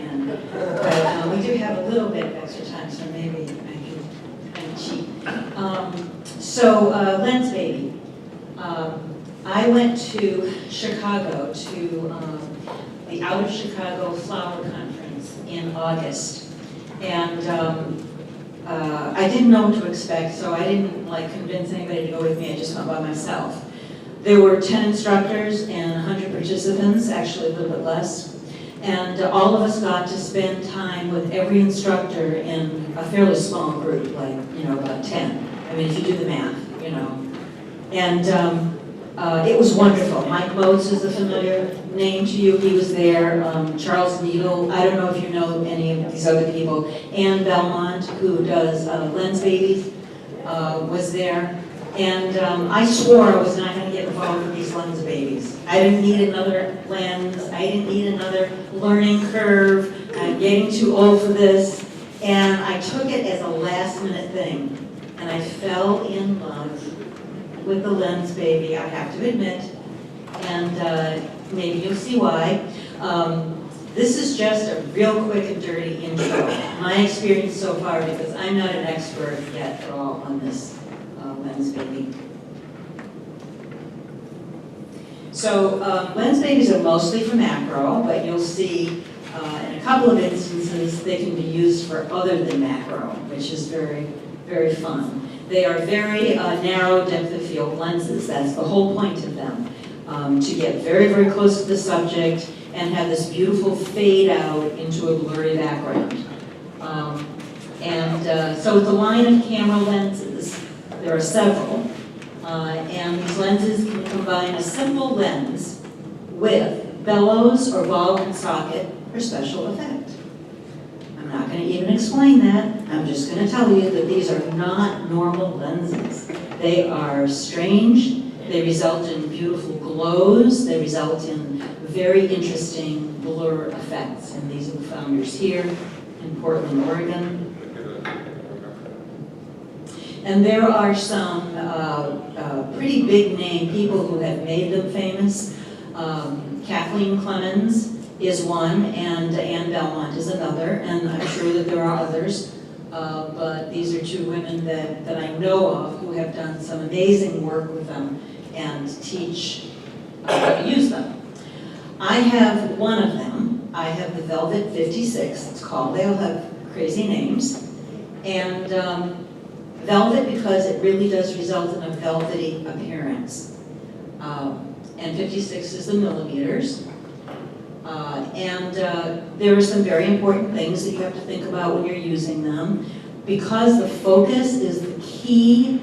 But we do have a little bit of extra time, so maybe I can kind of cheat. Lens Baby. I went to Chicago to the Out of Chicago Flower Conference in August. And I didn't know what to expect, so I didn't convince anybody to go with me. I just went by myself. There were 10 instructors and 100 participants, actually a little bit less. And all of us got to spend time with every instructor in a fairly small group, about 10. I mean, if you do the math, And it was wonderful. Mike Motes is a familiar name to you. He was there. Charles Needle. I don't know if you know any of these other people. Ann Belmont, who does Lens Babies, was there. And I swore I was not going to get involved with these lens babies. I didn't need another lens. I didn't need another learning curve. I'm getting too old for this. And I took it as a last-minute thing. And I fell in love with the lens baby, I have to admit. And maybe you'll see why. This is just a real quick and dirty intro. My experience so far, because I'm not an expert yet at all on this lens baby. So lens babies are mostly for macro, but you'll see in a couple of instances they can be used for other than macro, which is very, very fun. They are very narrow depth of field lenses. That's the whole point of them, to get very, very close to the subject and have this beautiful fade out into a blurry background. So it's a line of camera lenses. There are several, and these lenses can combine a simple lens with bellows or ball and socket for special effect. I'm not going to even explain that. I'm just going to tell you that these are not normal lenses. They are strange. They result in beautiful glows. They result in very interesting blur effects. And these are the founders here in Portland, Oregon. And there are some pretty big name people who have made them famous. Kathleen Clemens is one, and Anne Belmont is another, and I'm sure that there are others. But these are two women that I know of who have done some amazing work with them and teach how to use them. I have one of them. I have the Velvet 56, it's called. They all have crazy names. And velvet because it really does result in a velvety appearance. And 56 is the millimeters. There are some very important things that you have to think about when you're using them. Because the focus is the key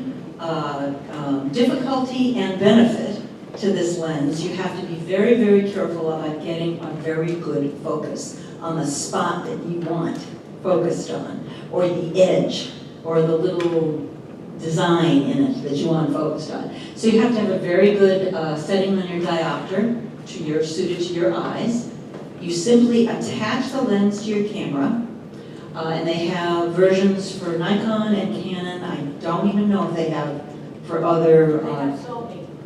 difficulty and benefit to this lens, you have to be very, very careful about getting a very good focus on the spot that you want focused on, or the edge, or the little design in it that you want focused on. So you have to have a very good setting on your diopter suited to your eyes. You simply attach the lens to your camera, and they have versions for Nikon and Canon. I don't even know if they have for other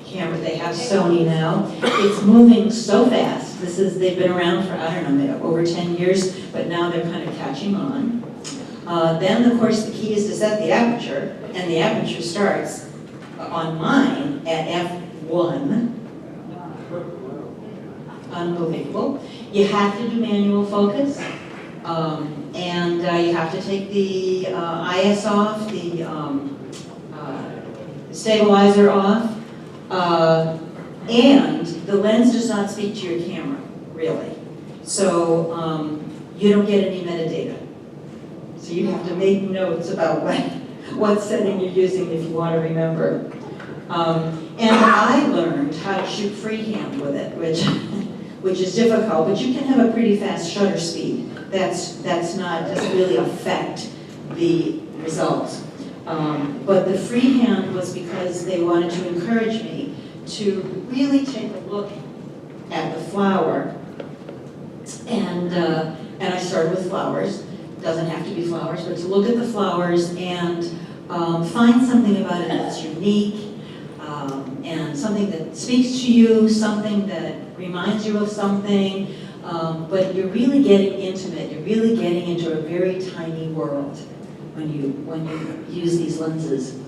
cameras. They have Sony now. It's moving so fast. They've been around for, I don't know, over 10 years, but now they're kind of catching on. Then, of course, the key is to set the aperture, and the aperture starts on mine at f1. Unbelievable. You have to do manual focus, and you have to take the IS off, the stabilizer off, and the lens does not speak to your camera, really. So you don't get any metadata. So you have to make notes about what setting you're using if you want to remember. And I learned how to shoot freehand with it, which is difficult, but you can have a pretty fast shutter speed. Doesn't really affect the results. But the freehand was because they wanted to encourage me to really take a look at the flower. And I started with flowers. Doesn't have to be flowers, but to look at the flowers and find something about it that's unique, and something that speaks to you, something that reminds you of something, but you're really getting intimate. You're really getting into a very tiny world when you use these lenses.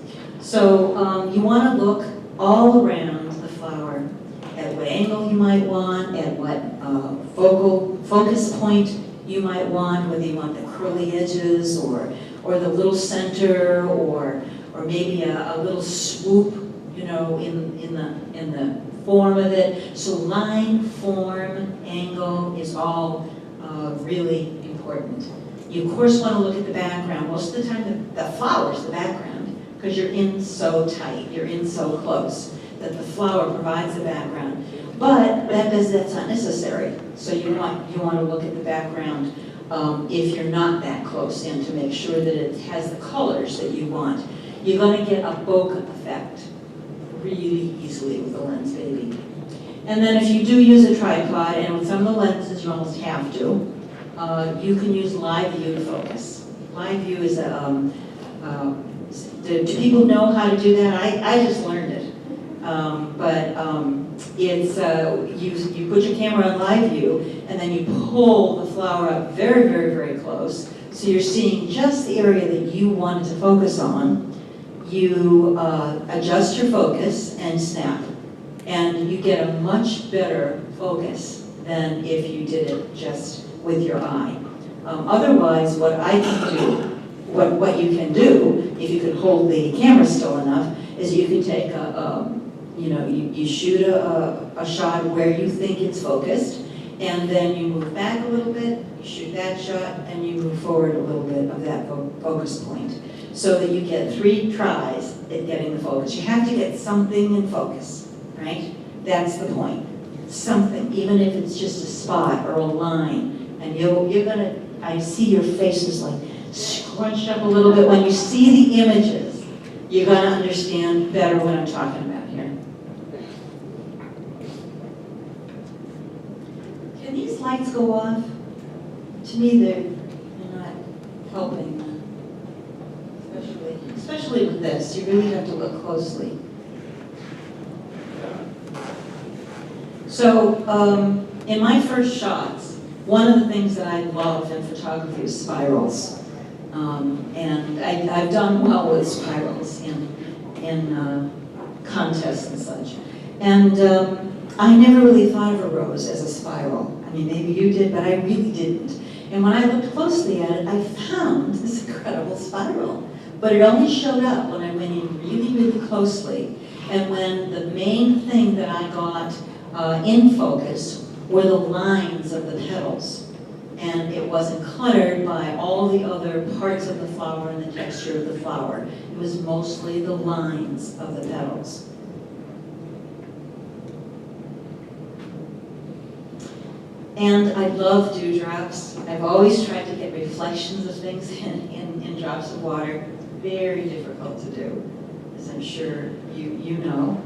So you want to look all around the flower at what angle you might want, at what focus point you might want, whether you want the curly edges or the little center, or maybe a little swoop, in the form of it. So line, form, angle is all really important. You of course want to look at the background. Most of the time the flower's the background, because you're in so tight, you're in so close, that the flower provides the background. But that's not necessary. So you want to look at the background if you're not that close in, to make sure that it has the colors that you want. You're going to get a bokeh effect really easily with the lens baby. And then if you do use a tripod, and with some of the lenses you almost have to, you can use live view to focus. Live view is do people know how to do that? I just learned it. It's you put your camera on live view, and then you pull the flower up very, very, very close, so you're seeing just the area that you wanted to focus on. You adjust your focus and snap, and you get a much better focus than if you did it just with your eye. Otherwise, what what you can do, if you can hold the camera still enough, is you can take you shoot a shot where you think it's focused, and then you move back a little bit, you shoot that shot, and you move forward a little bit of that focus point, so that you get 3 tries at getting the focus. You have to get something in focus, right? That's the point. Something, even if it's just a spot or a line, and you're gonna, I see your faces like scrunched up a little bit. When you see the images, you're gonna understand better what I'm talking about here. Can these lights go off? To me, they're not helping, especially especially with this, you really have to look closely. So, in my first shots, one of the things that I love in photography is spirals. And I've done well with spirals in contests and such. And I never really thought of a rose as a spiral. I mean, maybe you did, but I really didn't. And when I looked closely at it, I found this incredible spiral. But it only showed up when I went in really, really closely. And when the main thing that I got in focus were the lines of the petals. And it wasn't cluttered by all the other parts of the flower and the texture of the flower. It was mostly the lines of the petals. And I love dewdrops. I've always tried to get reflections of things in drops of water. Very difficult to do, as I'm sure you know.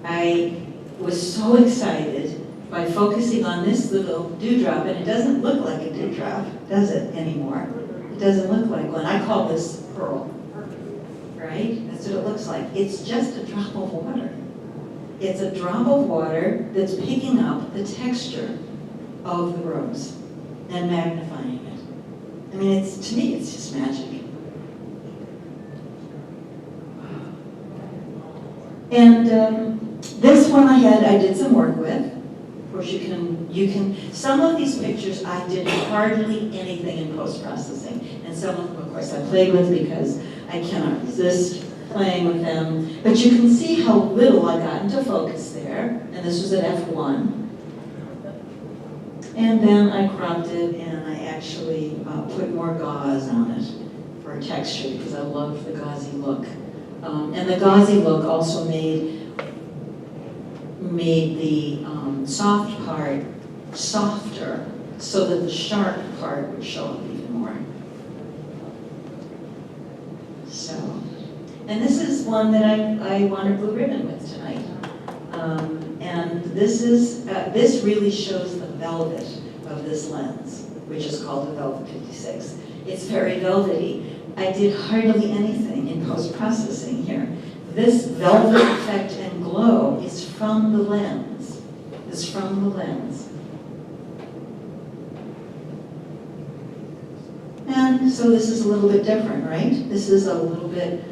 I was so excited by focusing on this little dewdrop, and it doesn't look like a dewdrop, does it, anymore? It doesn't look like one. I call this pearl, right? That's what it looks like. It's just a drop of water. It's a drop of water that's picking up the texture of the rose and magnifying it. I mean, to me, it's just magic. And this one I did some work with. Of course, you can, some of these pictures I did hardly anything in post-processing. And some of them, of course, I played with because I cannot resist playing with them. But you can see how little I got into focus there. And this was at f1. And then I cropped it and I actually put more gauze on it for texture because I loved the gauzy look. And the gauzy look also made the soft part softer so that the sharp part would show up even more. So, and this is one that I won a blue ribbon with tonight. And this really shows the velvet of this lens, which is called the Velvet 56. It's very velvety. I did hardly anything in post-processing here. This velvet effect and glow is from the lens. It's from the lens. And so this is a little bit different, right? This is a little bit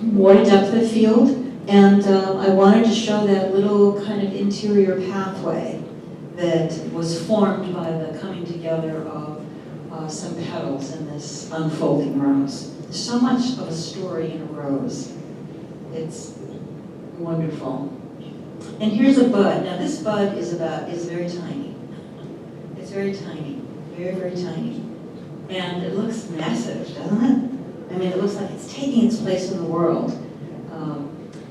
more depth of field. And I wanted to show that little kind of interior pathway that was formed by the coming together of some petals in this unfolding rose. There's so much of a story in a rose. It's wonderful. And here's a bud. Now this bud is very tiny. It's very tiny, very, very tiny. And it looks massive, doesn't it? I mean, it looks like it's taking its place in the world.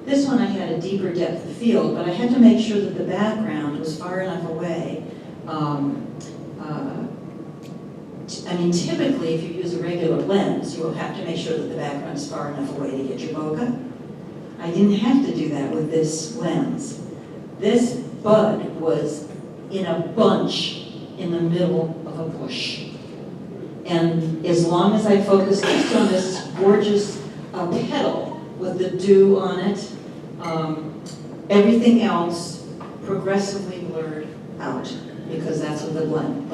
This one I had a deeper depth of field, but I had to make sure that the background was far enough away. I mean, typically, if you use a regular lens, you will have to make sure that the background is far enough away to get your bokeh. I didn't have to do that with this lens. This bud was in a bunch in the middle of a bush. And as long as I focused just on this gorgeous petal with the dew on it, everything else progressively blurred out, because that's what the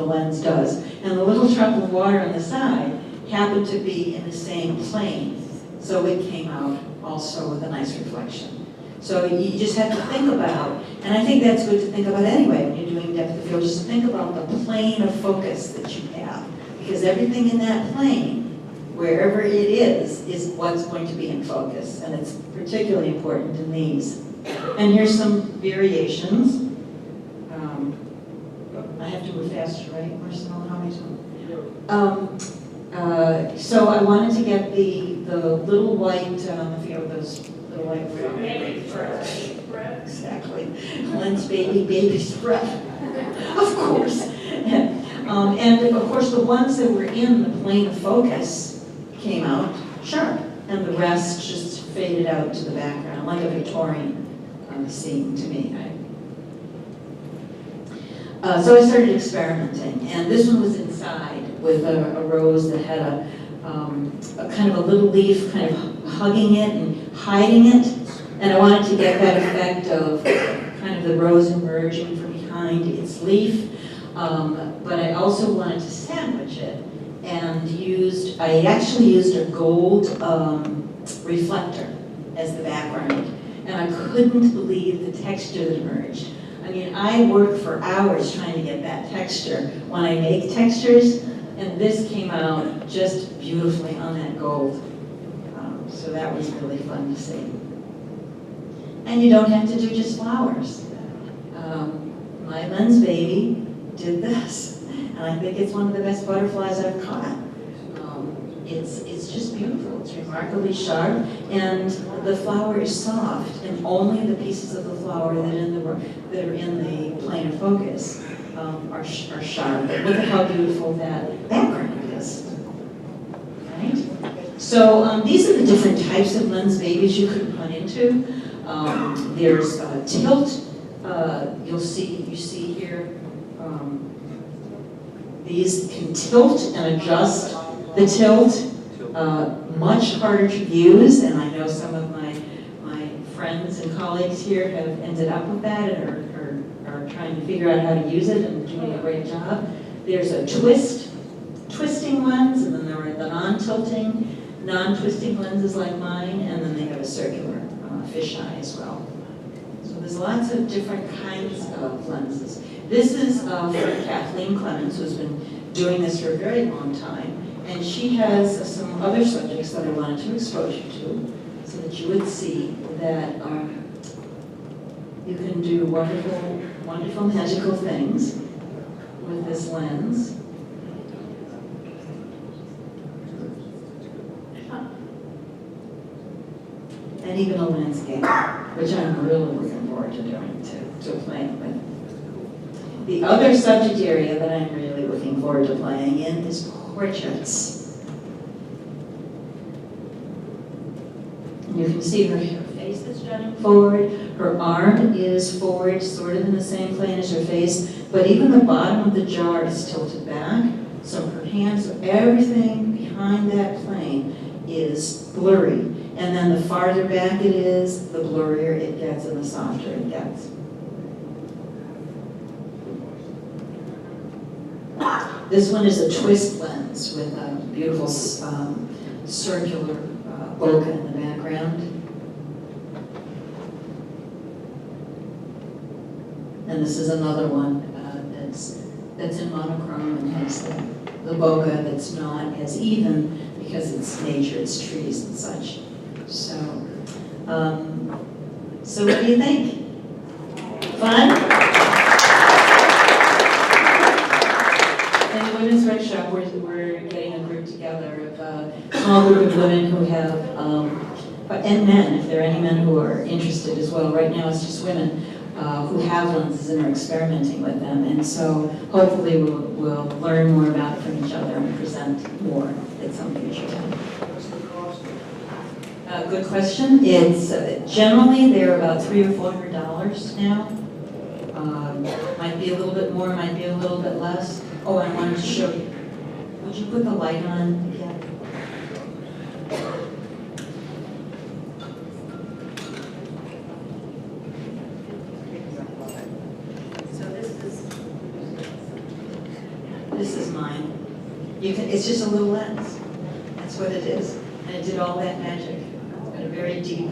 lens does. And the little drop of water on the side happened to be in the same plane, so it came out also with a nice reflection. So you just have to think about, and I think that's good to think about anyway when you're doing depth of field, just think about the plane of focus that you have, because everything in that plane, wherever it is what's going to be in focus, and it's particularly important in these. And here's some variations. I have to move faster, right, Marcel? How many times? So I wanted to get the little white, I forget what those little white. Exactly. Lens baby's breath. Of course. And of course, the ones that were in the plane of focus came out sharp, and the rest just faded out to the background, like a Victorian scene to me. So I started experimenting, and this one was inside with a rose that had a kind of a little leaf kind of hugging it and hiding it. And I wanted to get that effect of kind of the rose emerging from behind its leaf. But I also wanted to sandwich it and I actually used a gold reflector as the background. And I couldn't believe the texture that emerged. I mean, I work for hours trying to get that texture when I make textures, and this came out just beautifully on that gold. So that was really fun to see. And you don't have to do just flowers. My lens baby did this, and I think it's one of the best butterflies I've caught. It's just beautiful. It's remarkably sharp, and the flower is soft, and only the pieces of the flower that are in the plane of focus are sharp. But look at how beautiful that background is. Right? So these are the different types of lens babies you could run into. There's tilt. You see here. These can tilt and adjust the tilt. Much harder to use, and I know some of my friends and colleagues here have ended up with that and are trying to figure out how to use it and doing a great job. There's a twisting lens, and then there are the non-twisting lenses like mine, and then they have a circular fisheye as well. So there's lots of different kinds of lenses. This is from Kathleen Clemens, who's been doing this for a very long time, and she has some other subjects that I wanted to expose you to, so that you would see that you can do wonderful, wonderful, magical things with this lens. And even a landscape, which I'm really looking forward to doing, to playing with. The other subject area that I'm really looking forward to playing in is portraits. And you can see her face is jutting forward, her arm is forward, sort of in the same plane as her face, but even the bottom of the jar is tilted back, so her hands, everything behind that plane is blurry. And then the farther back it is, the blurrier it gets and the softer it gets. This one is a twist lens with a beautiful circular bokeh in the background. And this is another one that's in monochrome and has the bokeh that's not as even because it's nature, it's trees and such. So what do you think? Fun? In the women's workshop, we're getting a group together of a small group of women who have, and men, if there are any men who are interested as well. Right now it's just women who have lenses and are experimenting with them. And so hopefully we'll learn more about it from each other and present more at some future time. Good question. It's generally they're about $300 or $400 now. Might be a little bit more, might be a little bit less. Oh, I wanted to show you. Would you put the light on again? So this is mine. It's just a little lens. That's what it is. And it did all that magic. A very deep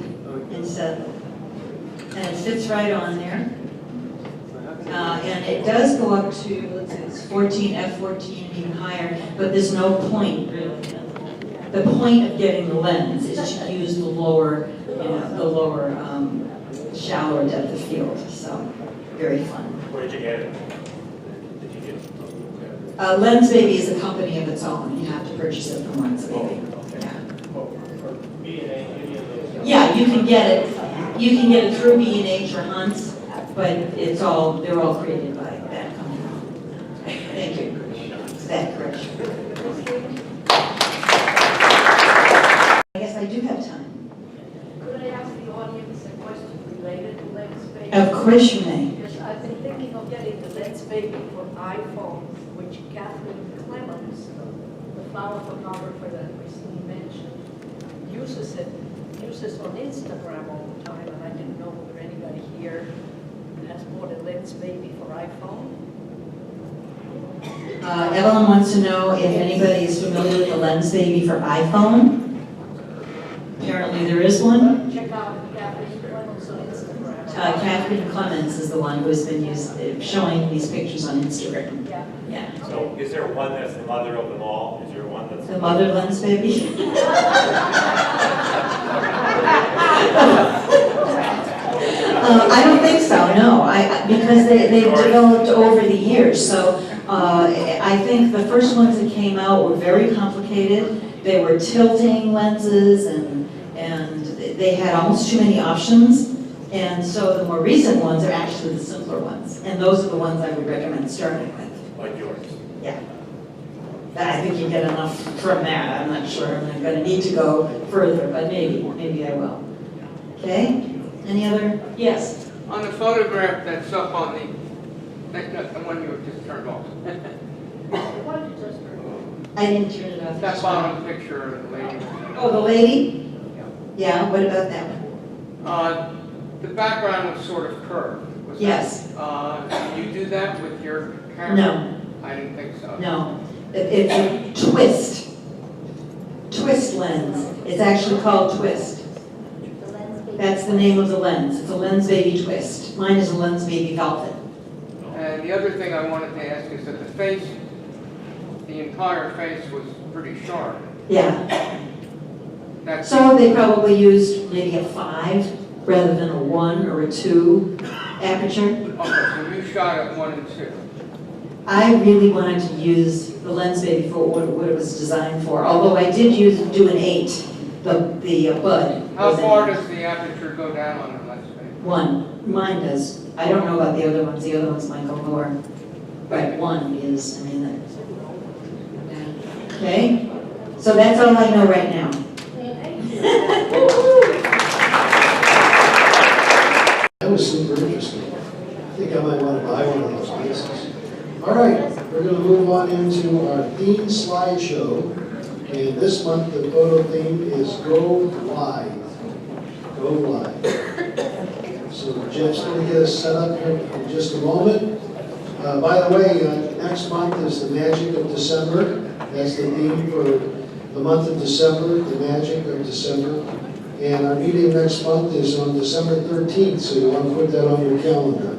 inset, and it fits right on there. And it does go up to, let's say it's 14, f14, and even higher, but there's no point really. The point of getting the lens is to use the lower, shallower depth of field. So very fun. Where did you get it? Lens Baby is a company of its own. You have to purchase it from Lens Baby. Yeah, you can get it. You can get it through B&H or Hansen, but they're all created by that company. Thank you. Is that correct? I guess I do have time. Could I ask the audience a question related to Lens Baby? Of course you may. Yes, I've been thinking of getting the Lens Baby for iPhone, which Kathleen Clemens, the flower photographer that recently mentioned, uses on Instagram all the time, and I didn't know whether anybody here has bought a lens maybe for iPhone. Evelyn wants to know if anybody is familiar with the Lens Baby for iPhone. Apparently there is one. Check out Kathleen Clemens on Instagram. Catherine Clemens is the one who has been showing these pictures on Instagram. Yeah. Yeah. So is there one that's the mother of them all? Is there one that's? The mother Lens Baby? I don't think so, no. Because they've developed over the years. So I think the first ones that came out were very complicated. They were tilting lenses and they had almost too many options. And so the more recent ones are actually the simpler ones. And those are the ones I would recommend starting with. Like yours? Yeah. I think you get enough from that. I'm not sure I'm not going to need to go further, but maybe I will. Okay? Any other? Yes? On the photograph that's up on the one you just turned off. Why did you just turn it on? I didn't turn it off. That bottom picture of the lady. Oh, the lady? Yeah, what about that one? The background was sort of curved. Was Yes. That, you do that with your camera? No. I didn't think so. No. It's a twist. Twist lens. It's actually called twist. That's the name of the lens. It's a Lens Baby twist. Mine is a Lens Baby Velvet. And the other thing I wanted to ask is that the entire face was pretty sharp. Yeah. That's So they probably used maybe a 5 rather than a 1 or a 2 aperture. okay, so you shot at 1 and 2. I really wanted to use the Lens Baby for what it was designed for, although I did do an 8, the bud. How was an far 8. does the aperture go down on the lens face? 1. Mine does. I don't know about the other ones. The other ones might go lower. But 1 is, okay? So that's all I know right now. That was super interesting. I think I might want to buy one of those pieces. All right, we're going to move on into our theme slideshow. And this month, the photo theme is Go Live. Go Live. So Jeff's going to get us set up here in just a moment. By the way, next month is the Magic of December. That's the theme for the month of December, the Magic of December. And our meeting next month is on December 13th, so you want to put that on your calendar.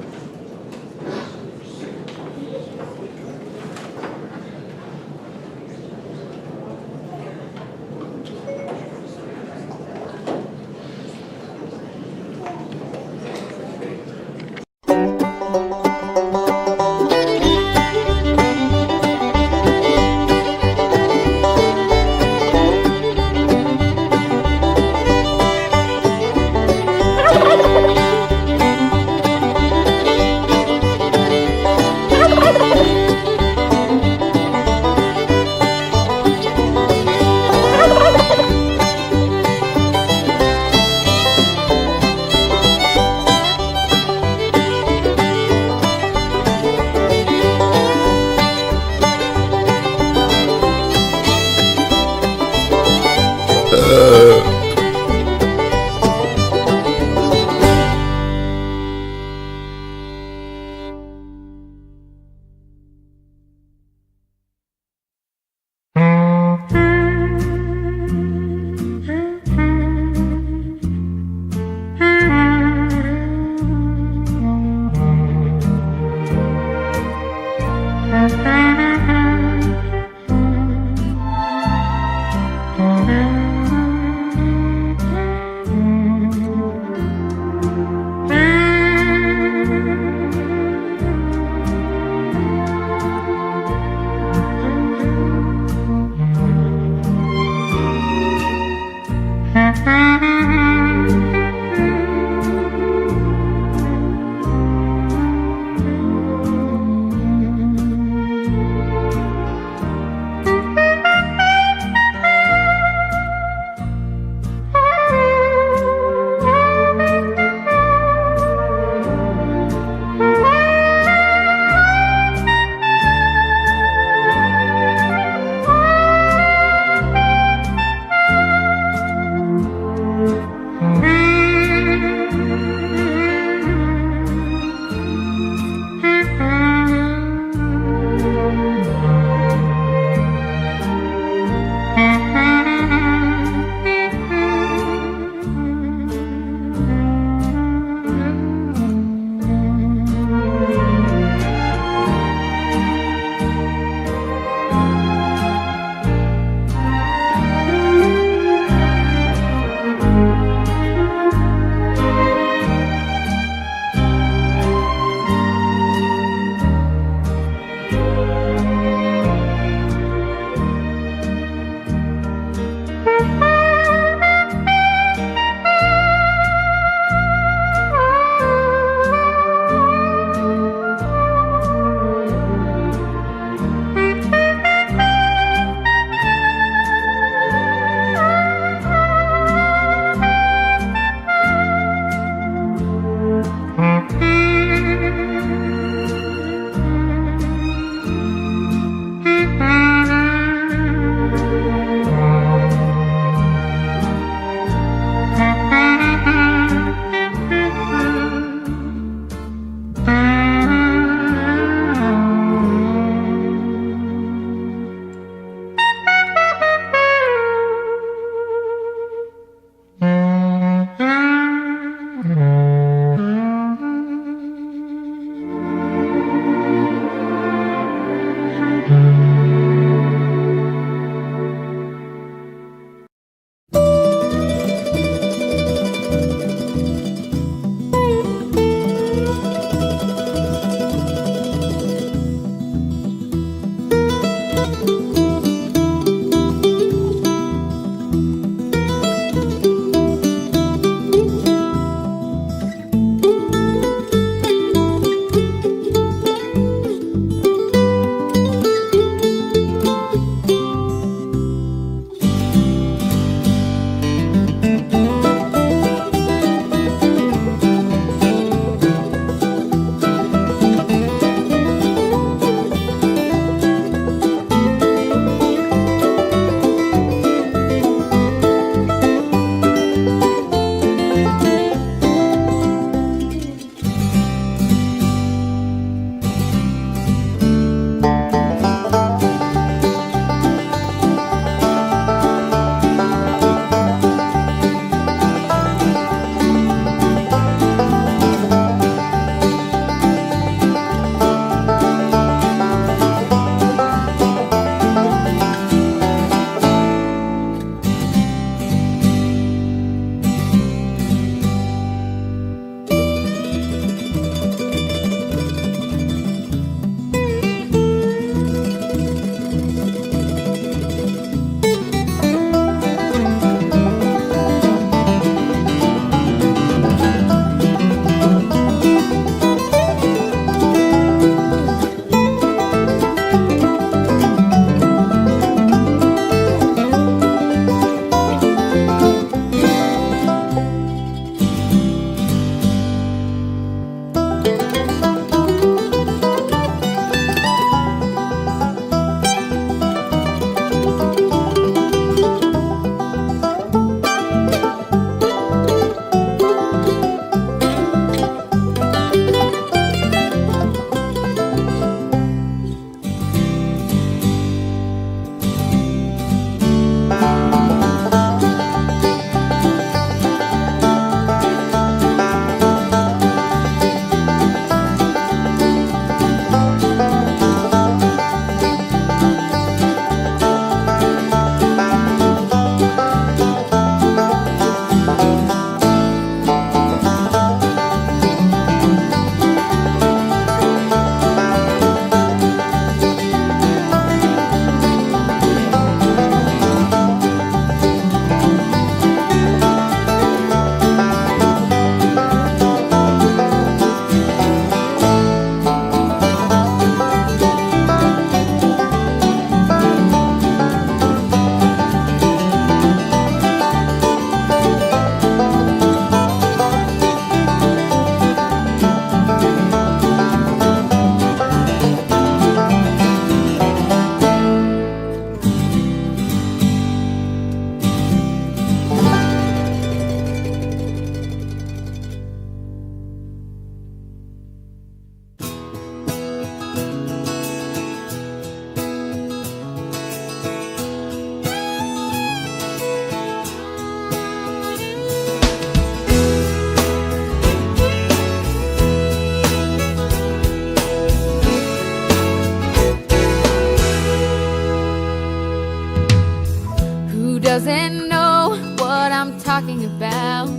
doesn't know what I'm talking about,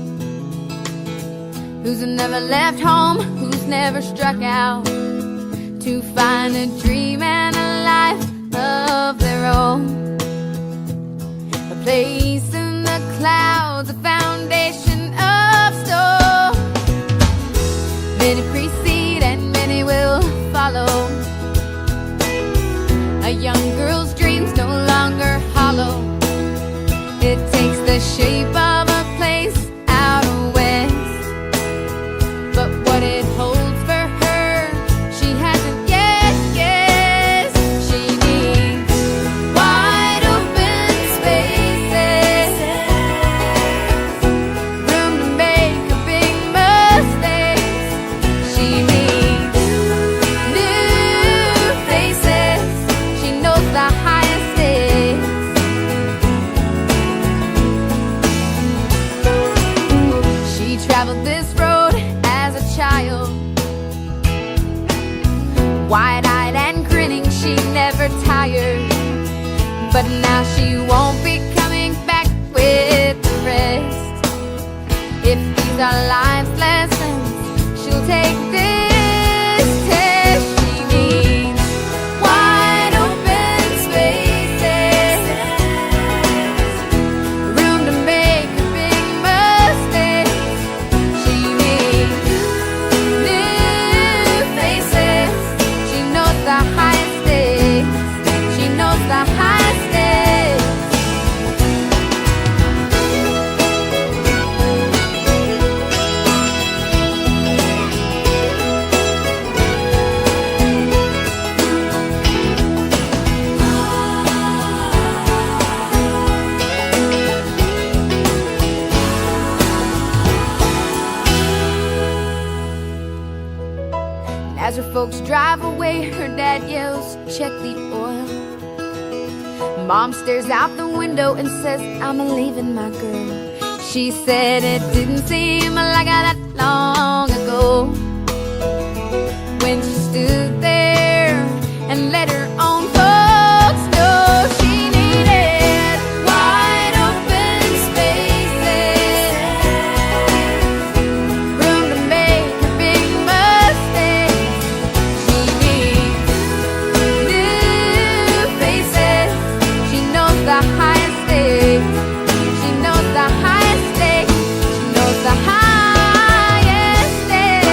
who's never left home, who's never struck out to find a dream and a life of their own, a place in the clouds, a foundation of stone. Many precede and many will follow. A young girl's dreams no longer hollow. It takes the shape of a place out west, but what it holds for her, she hasn't yet guessed. She needs wide open spaces, room to make a big mistakes. She needs new faces. She knows the highest stakes. She traveled this road as a child, wide-eyed and grinning, she never tired. But now she won't be coming back with the rest. If these are life's lessons, she'll take this test. She needs wide open spaces, room to make a big mistake. She needs new faces. She knows the highest stakes. She knows the highest stakes. As her folks drive away, her dad yells, "Check the oil." Mom stares out the window and says, "I'm leaving my girl." She said it didn't seem like that long ago, when she stood there and let her own folks know she needed wide open spaces, room to make a big mistake. She needs new faces. She knows the highest stakes. She knows the highest stakes. She knows the highest stakes.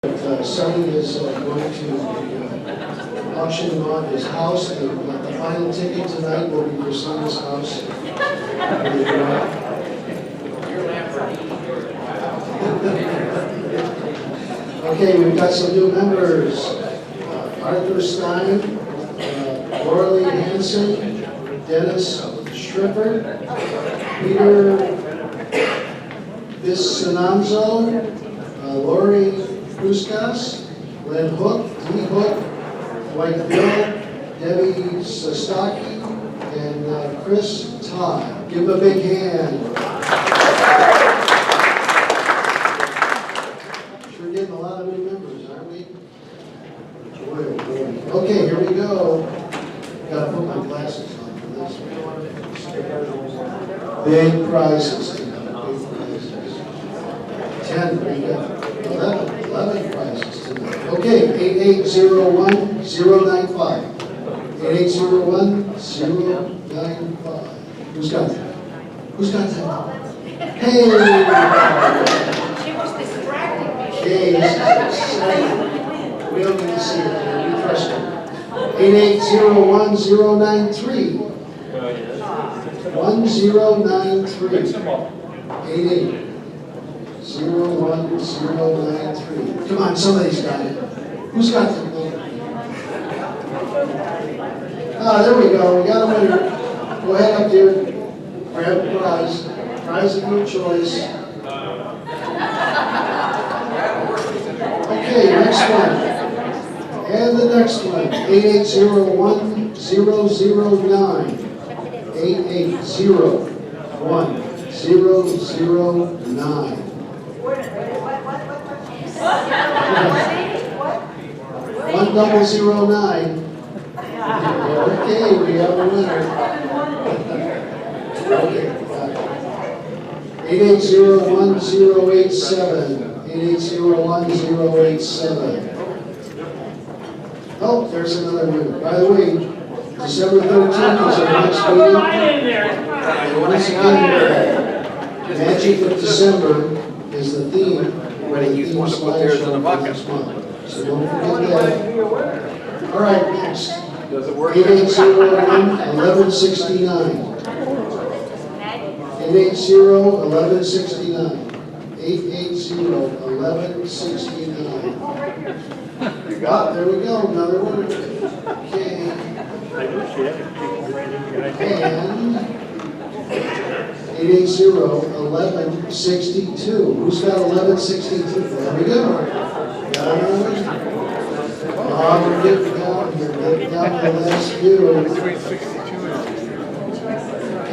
Sonny is going to auction on his house. The final ticket tonight will be for Sonny's house. Okay, we've got some new members. Arthur Stein, Laura Hansen, Dennis Schripper, Peter Viscinanzo, Lori Kuskas, Len Hook, D. Hook, Dwight Bill, Debbie Sostaki, and Chris Todd. Give them a big hand. Sure getting a lot of new members, aren't we? Boy, oh boy. Okay, here we go. Gotta put my glasses on for this one. Big prizes tonight, big prizes. 10, we got 11 prizes tonight. Okay, 8801-095. 8801-095. Who's got that? Who's got that? Hey! She was distracting me. Okay, this is exciting. We don't get to see it here, we trust her. 8801-093. 1093. 8801-093. Come on, somebody's got it. Who's got that number? Ah, there we go. We got a winner. Go ahead up there. Grab the prize. Prize of your choice. Okay, next one. And the next one. 8801-009. 8801-009. 1009. Okay, we have a winner. Okay. 8801-087. 8801-087. Oh, there's another winner. By the way, December 13th is our next meeting. And once again, Magic of December is the theme. Everybody used one to put theirs in the bucket. So don't forget that. All right, next. Does it work? 8801-1169. 880-1169. 880-1169. You got it. There we go, another one. Okay. And 880-1162. Who's got 1162? There we go. Got another one. We're getting down here. Getting down to the last few.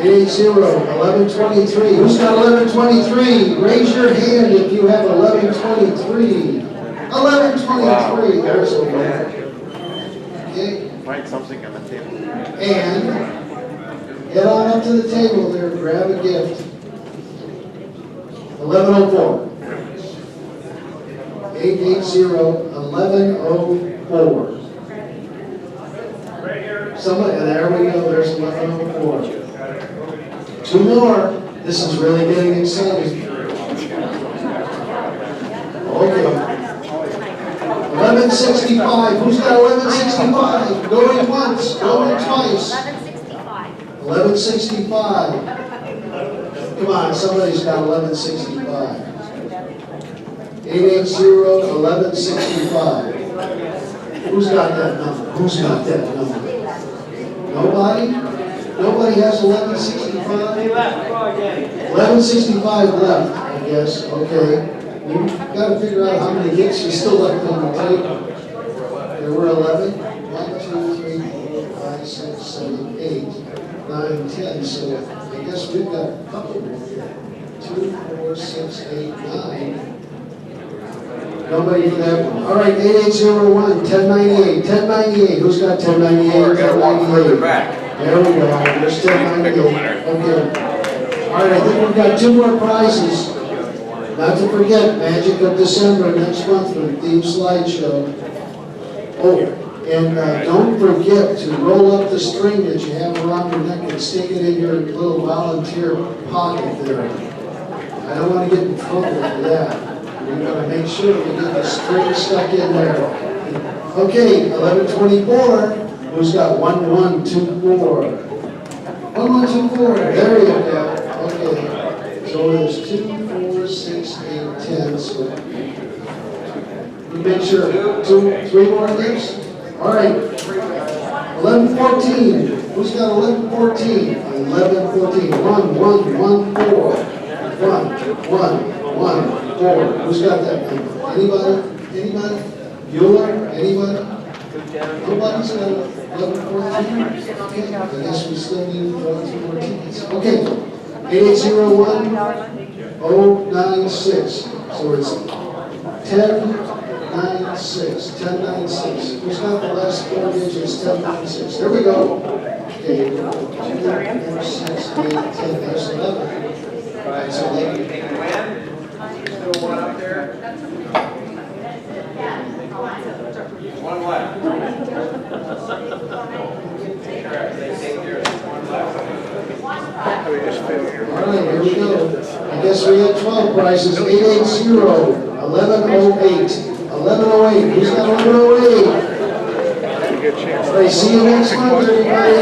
880-1123. Who's got 1123? Raise your hand if you have 1123. 1123. There's a winner. Okay. Find something on the table. And head on up to the table there, grab a gift. 1104. 880-1104. Somebody, there we go, there's 1104. Two more. This is really getting exciting. Okay. 1165. Who's got 1165? Going once, going twice. 1165. Come on, somebody's got 1165. 880-1165. Who's got that number? Who's got that number? Nobody? Nobody has 1165? 1165 left, I guess. Okay. We've got to figure out how many hits we still left on the table. There were 11. 1, 2, 3, 4, 5, 6, 7, 8, 9, 10. So I guess we've got a couple more here. 2, 4, 6, 8, 9. Nobody for that one. All right, 8801, 1098. 1098. Who's got 1098? We're going to walk further back. There we go. There's 1098. Okay. All right, I think we've got two more prizes. Not to forget, Magic of December next month for the theme slideshow. Oh, and don't forget to roll up the string that you have around your neck and stick it in your little volunteer pocket there. I don't want to get in trouble for that. We gotta make sure we get the string stuck in there. Okay, 1124, who's got 1124? 1124, there you go. Okay, so there's 2, 4, 6, 8, 10, so we make sure, 2, 3 more gifts? All right, 1114, who's got 1114? 1114, 1, 1, 1, 4. 1, 1, 1, 4. Who's got that number? Anybody? Anybody? Bueller? Anybody? Nobody's got 1114? Okay, I guess we still need 1, 2 more tickets. Okay, 8801 096. So it's 1096. 1096. Who's got the last 4 digits? 1096. There we go. Okay, 2, 4, 6, 8, 10. There's 11. All right, so you can win. Still one up there. One left. They take yours. One left. All right, here we go. I guess we had 12 prizes. 880, 1108. 1108. Who's got 1108? All right, see you next month, everybody.